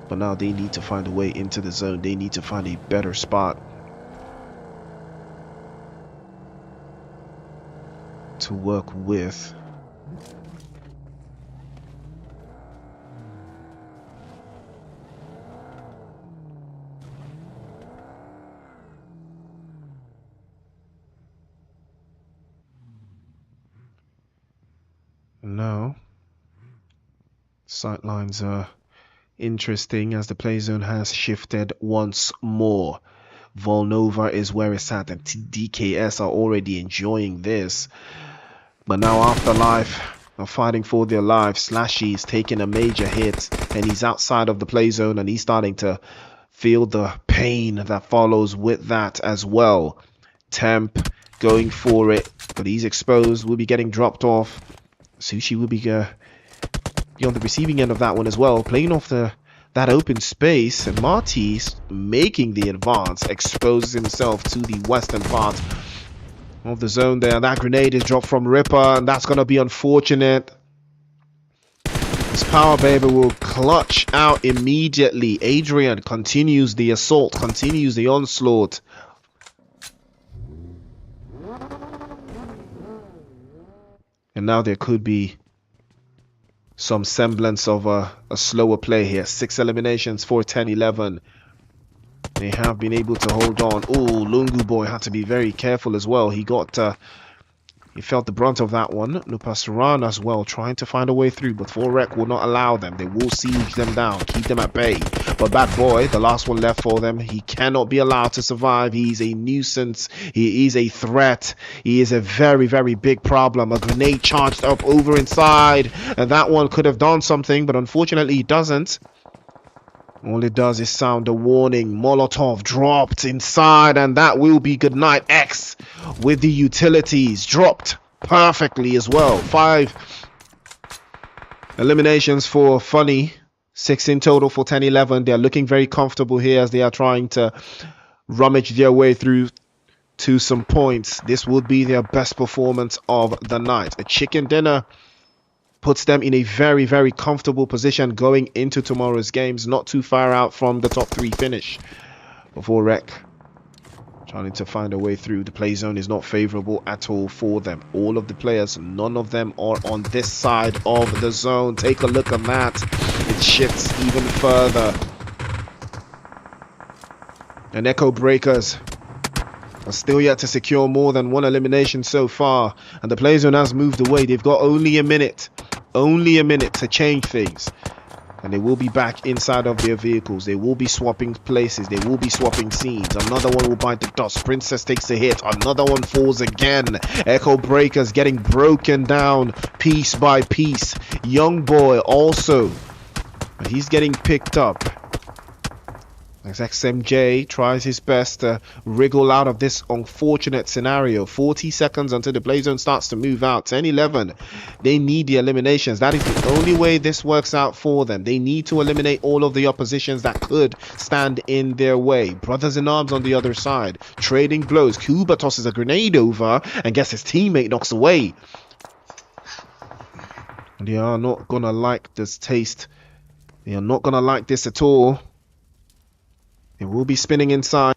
But now they need to find a way into the zone. They need to find a better spot to work with. Now, sightlines are interesting as the play zone has shifted once more. Volnova is where it's at, and DKS are already enjoying this. But now Afterlife are fighting for their lives. Slashy is taking a major hit, and he's outside of the play zone, and he's starting to feel the pain that follows with that as well. Temp going for it, but he's exposed, will be getting dropped off. Sushi will be on the receiving end of that one as well, playing off that open space, and Marty's making the advance, exposes himself to the western part of the zone there. That grenade is dropped from Ripper, and that's going to be unfortunate. This Power Baby will clutch out immediately. Adrian continues the assault, continues the onslaught. And now there could be some semblance of a slower play here. 6 eliminations for 10-11. They have been able to hold on. Oh, Lungu Boy had to be very careful as well. He felt the brunt of that one. noPasaran as well, trying to find a way through, but Forek will not allow them. They will siege them down, keep them at bay. But Bad Boy, the last one left for them, he cannot be allowed to survive. He's a nuisance. He is a threat. He is a very, very big problem. A grenade charged up over inside, and that one could have done something, but unfortunately he doesn't. All it does is sound a warning. Molotov dropped inside, and that will be goodnight. X with the utilities dropped perfectly as well. 5 eliminations for Funny. 6 in total for 10-11. They're looking very comfortable here as they are trying to rummage their way through to some points. This would be their best performance of the night. A chicken dinner puts them in a very, very comfortable position going into tomorrow's games. Not too far out from the top 3 finish. Before Rec trying to find a way through. The play zone is not favorable at all for them. All of the players, none of them are on this side of the zone. Take a look at that. It shifts even further. And Echo Breakers are still yet to secure more than 1 elimination so far. And the play zone has moved away. They've got only a minute to change things, and they will be back inside of their vehicles. They will be swapping places. They will be swapping scenes. Another one will bite the dust. Princess takes a hit. Another one falls again. Echo Breakers getting broken down piece by piece. Young Boy also, but he's getting picked up. As XMJ tries his best to wriggle out of this unfortunate scenario. 40 seconds until the play zone starts to move out. 10-11. They need the eliminations. That is the only way this works out for them. They need to eliminate all of the oppositions that could stand in their way. Brothers in Arms on the other side, trading blows. Kuba tosses a grenade over and gets his teammate knocks away. They are not gonna like this taste. They are not gonna like this at all. It will be spinning inside.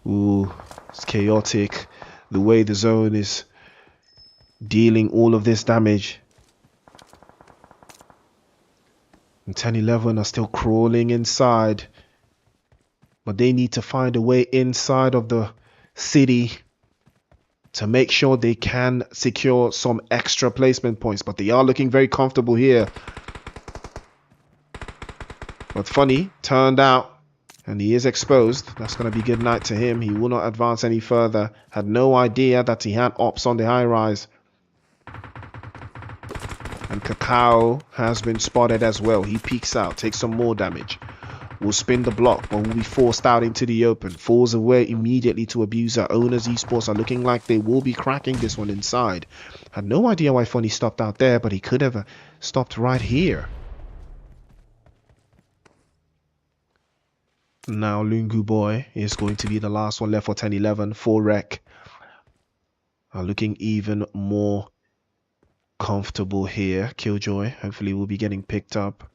Ooh, it's chaotic. The way the zone is dealing all of this damage. And 10-11 are still crawling inside. But they need to find a way inside of the city to make sure they can secure some extra placement points. But they are looking very comfortable here. But Funny turned out. And he is exposed. That's going to be good night to him. He will not advance any further. Had no idea that he had ops on the high rise. And Cacao has been spotted as well. He peeks out, takes some more damage. Will spin the block, but will be forced out into the open. Falls away immediately to Abuser. Owners Esports are looking like they will be cracking this one inside. Had no idea why Funny stopped out there, but he could have stopped right here. Now Lungu Boy is going to be the last one left for 10-11. 4rec are looking even more comfortable here. Killjoy hopefully will be getting picked up.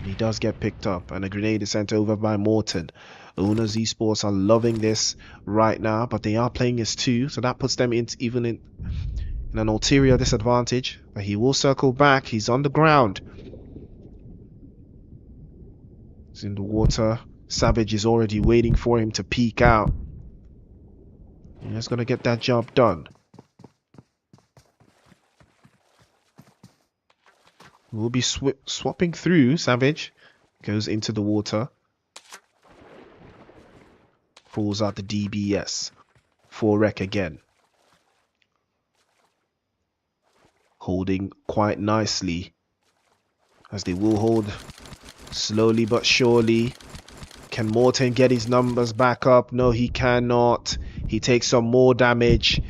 He does get picked up, and a grenade is sent over by Morton. Owners Esports are loving this right now, but they are playing as 2, so that puts them even in an ulterior disadvantage. But he will circle back. He's on the ground. He's in the water. Savage is already waiting for him to peek out. He's going to get that job done. We'll be swapping through. Savage goes into the water. Pulls out the DBS. 4rec again. Holding quite nicely. As they will hold slowly but surely. Can Morton get his numbers back up? No, he cannot. He takes some more damage.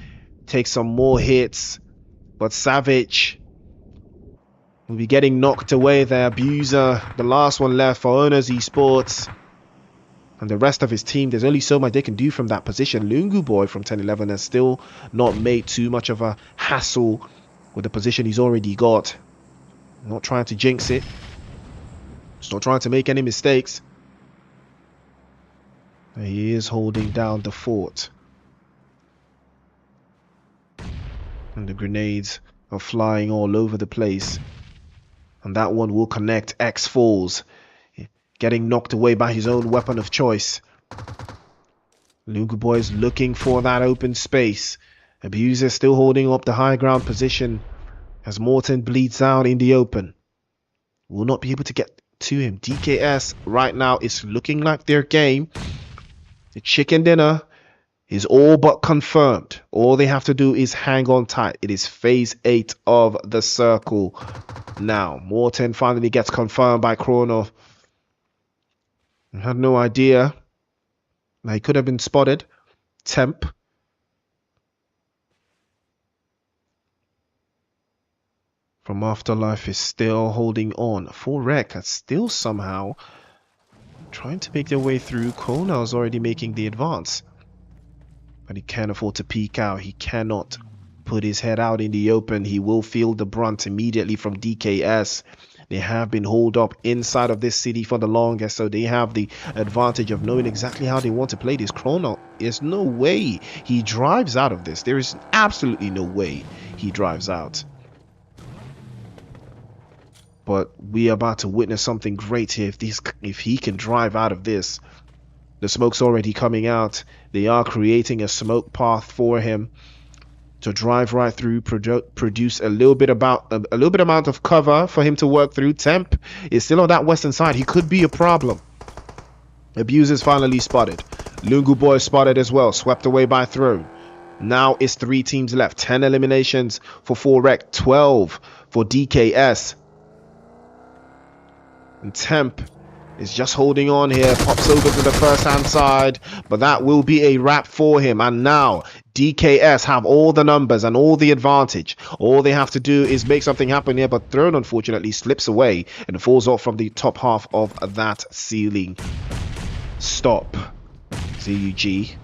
Takes some more hits. But Savage will be getting knocked away there. Abuser, the last one left for Owners Esports. And the rest of his team, there's only so much they can do from that position. Lungu Boy from 10-11 has still not made too much of a hassle with the position he's already got. Not trying to jinx it. Just not trying to make any mistakes. He is holding down the fort. And the grenades are flying all over the place. And that one will connect. X falls. Getting knocked away by his own weapon of choice. Lungu Boy is looking for that open space. Abuser still holding up the high ground position. As Morton bleeds out in the open. Will not be able to get to him. DKS right now is looking like their game. The chicken dinner is all but confirmed. All they have to do is hang on tight. It is phase 8 of the circle. Now, Morton finally gets confirmed by Chrono. I had no idea. He could have been spotted. Temp. From Afterlife is still holding on. 4rec are still somehow trying to make their way through. Kona is already making the advance. But he can't afford to peek out. He cannot put his head out in the open. He will feel the brunt immediately from DKS. They have been holed up inside of this city for the longest, so they have the advantage of knowing exactly how they want to play this. Chrono, there's no way he drives out of this. There is absolutely no way he drives out. But we are about to witness something great here. If he can drive out of this. The smoke's already coming out. They are creating a smoke path for him to drive right through, produce a little bit amount of cover for him to work through. Temp is still on that western side. He could be a problem. Abusers finally spotted. Lungu Boy spotted as well. Swept away by Throne. Now it's 3 teams left. 10 eliminations for 4rec. 12 for DKS. And Temp is just holding on here. Pops over to the first hand side. But that will be a wrap for him. And now DKS have all the numbers and all the advantage. All they have to do is make something happen here. But Throne unfortunately slips away and falls off from the top half of that ceiling. Stop. ZUG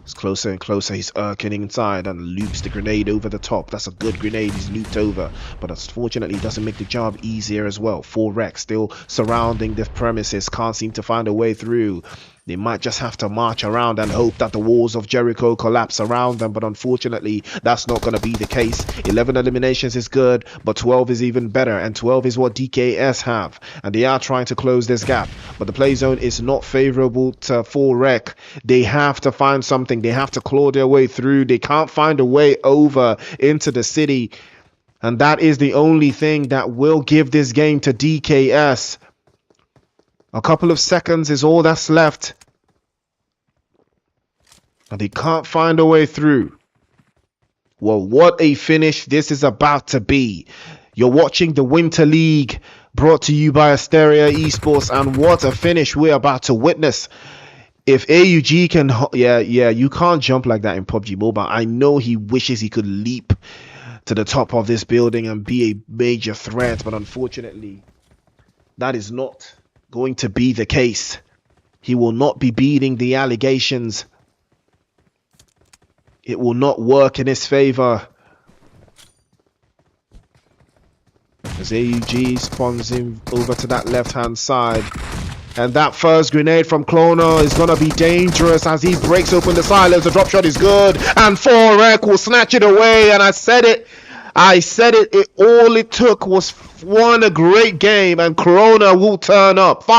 is closer and closer. He's getting inside and loops the grenade over the top. That's a good grenade he's looped over, but unfortunately doesn't make the job easier as well. 4rec still surrounding the premises, can't seem to find a way through. They might just have to march around and hope that the walls of Jericho collapse around them, but unfortunately, that's not going to be the case. 11 eliminations is good, but 12 is even better, and 12 is what DKS have, and they are trying to close this gap. But the play zone is not favorable to full rec. They have to find something. They have to claw their way through. They can't find a way over into the city, and that is the only thing that will give this game to DKS. A couple of seconds is all that's left. And they can't find a way through. Well, what a finish this is about to be. You're watching the Winter League brought to you by Asteria Esports, and what a finish we're about to witness. If AUG can, yeah, you can't jump like that in PUBG Mobile. I know he wishes he could leap to the top of this building and be a major threat, but unfortunately, that is not going to be the case. He will not be beating the allegations. It will not work in his favor. As AUG spawns him over to that left-hand side. And that first grenade from Cloner is going to be dangerous as he breaks open the silence. The drop shot is good. And 4rec will snatch it away. And I said it. All it took was a great game. And Corona will turn up.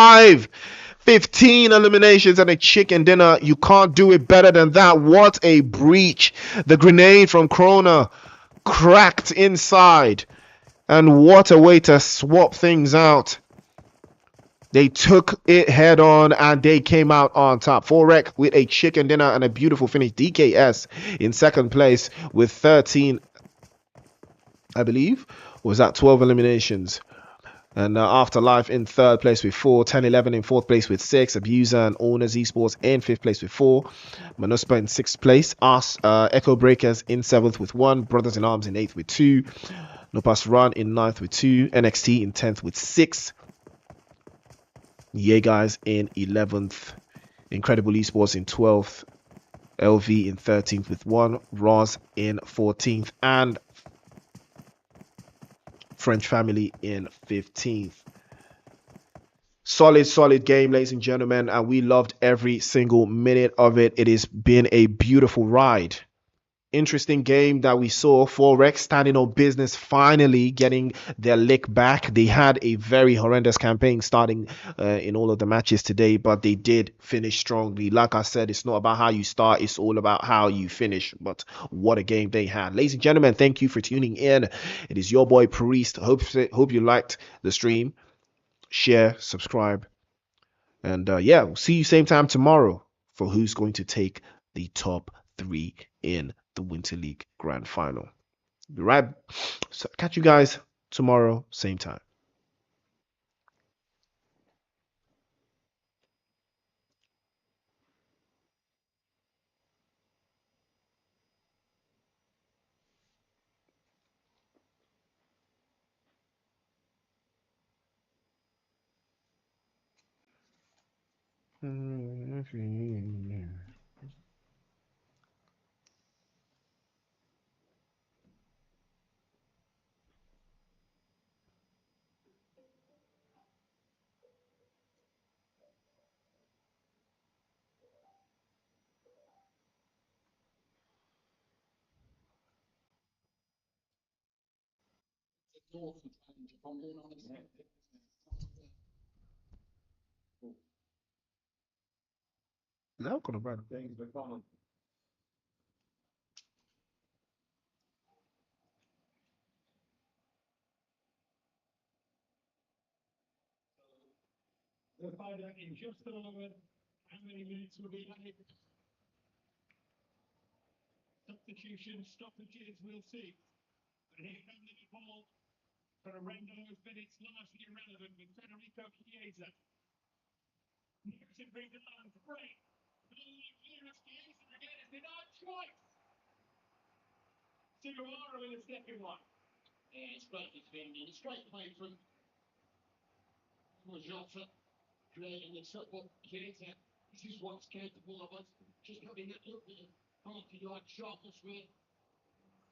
15 eliminations and a chicken dinner. You can't do it better than that. What a breach. The grenade from Corona cracked inside. And what a way to swap things out. They took it head on and they came out on top. 4rec with a chicken dinner and a beautiful finish. DKS in second place with 13, I believe. Or was that 12 eliminations? And Afterlife in third place with 4. 10-11 in fourth place with 6. Abuser and Owners Esports in fifth place with 4. Monaspa in sixth place. Echo Breakers in seventh with 1. Brothers in Arms in eighth with 2. noPasaran in ninth with 2. NXT in 10th with 6. Yeah, guys, in 11th. Incredible Esports in 12th. LV in 13th with 1. Roz in 14th. And French Family in 15th. Solid game, ladies and gentlemen. And we loved every single minute of it. It has been a beautiful ride. Interesting game that we saw. 4rec standing on business, finally getting their lick back. They had a very horrendous campaign starting in all of the matches today, but they did finish strongly. Like I said, it's not about how you start, it's all about how you finish. But what a game they had. Ladies and gentlemen, thank you for tuning in. It is your boy Priest. Hope you liked the stream. Share, subscribe, and yeah, we'll see you same time tomorrow for who's going to take the top 3 in the Winter League Grand Final. Be right. So catch you guys tomorrow, same time. Now gonna run. We'll find out in just a moment how many minutes will be added. Substitution stoppages, we'll see. But here comes the ball for a random minutes largely irrelevant with Federico Chiesa. Nixon brings it on, great. Chiesa again is denied twice. Sugawara in the second one. Yeah, it's great. It's been a straight play from Jota, creating the football. Chiesa, this is what's capable of us. Just having a look at half-yard sharpness with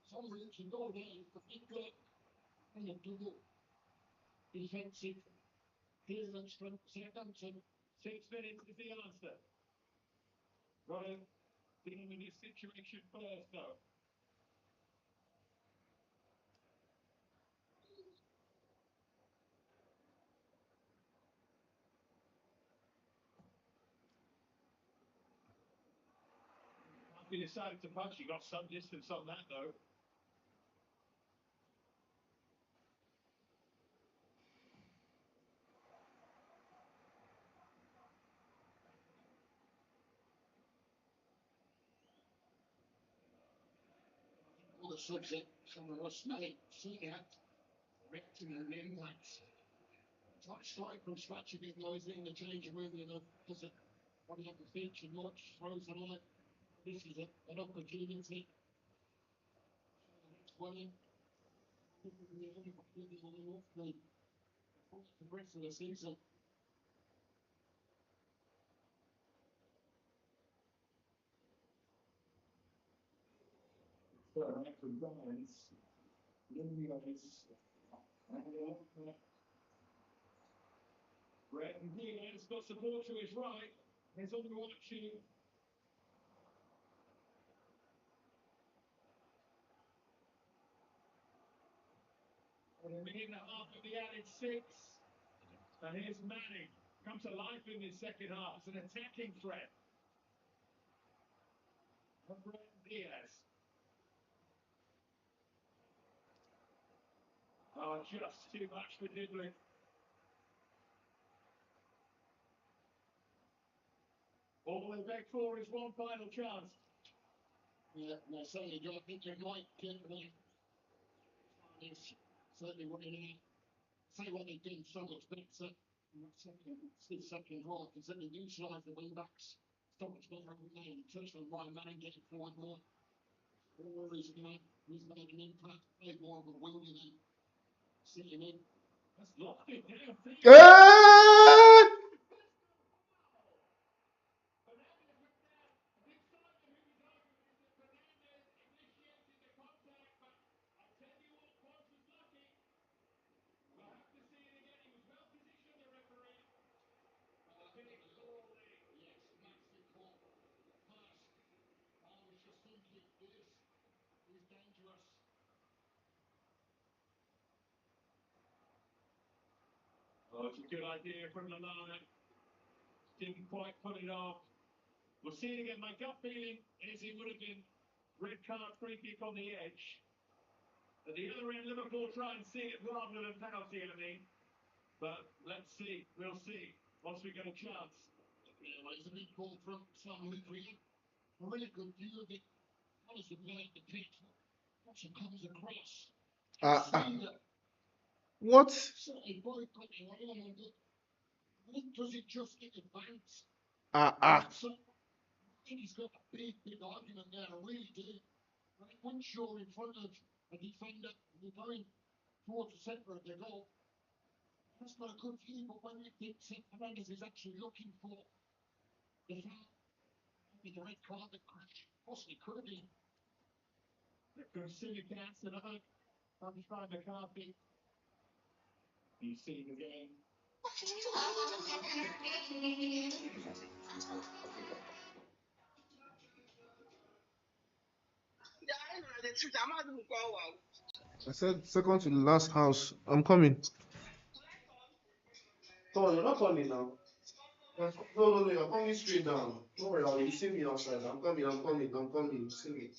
some room to go there. You've got big good and a double defensive clearance from Southampton. 6 minutes is the answer. Dealing with this situation first, though. He decided to punch. He got some distance on that, though. All the subject from the last night, seeing that, reacting and the impacts. Starting from scratch, he didn't know he's in the changing room, you know, because it wasn't have to feature much, throws and all that. This is an opportunity. It's winning. The rest of the season. After Giants, Brett Diaz got support to his right. He's on the watching. A minute and a half of the added 6. And here's Manning. Come to life in this second half. It's an attacking threat. For Brett Diaz. Oh, just too much for Dibley. All they beg for is one final chance. Yeah, no, certainly, I think you might get one. Certainly what they say what they've done so much better. This second half, is that they utilise the wing backs so much better every game. Touch on Ryan Manning getting forward more. Or he's made an impact, played more of a wing than sitting in. That's locked it down. Oh, it's a good idea from the line. Didn't quite put it off. We'll see it again. My gut feeling is it would have been red card, free kick on the edge. At the other end, Liverpool try and see it rather than penalty, I mean. But let's see. We'll see once we get a chance. Yeah, well, it's a big ball from Sam Lutheran. A really good view of it. Honestly, playing the pitch. Watch it comes across. What? Certainly boycotting on does it just in advance? So, I think he's got a big argument there. I really do. I think once you're in front of a defender, you're going towards the centre of the goal. That's not a good view, but when you think Fernandez is actually looking for the foul, maybe the red card that possibly could have been. They're silly cats and I'm trying McCarthy. You see the game. I said second to the last house. I'm coming. Come on, you're not coming now. No, no, you're coming straight down. Don't worry, you see me outside. I'm coming, you see me.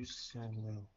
Samuel.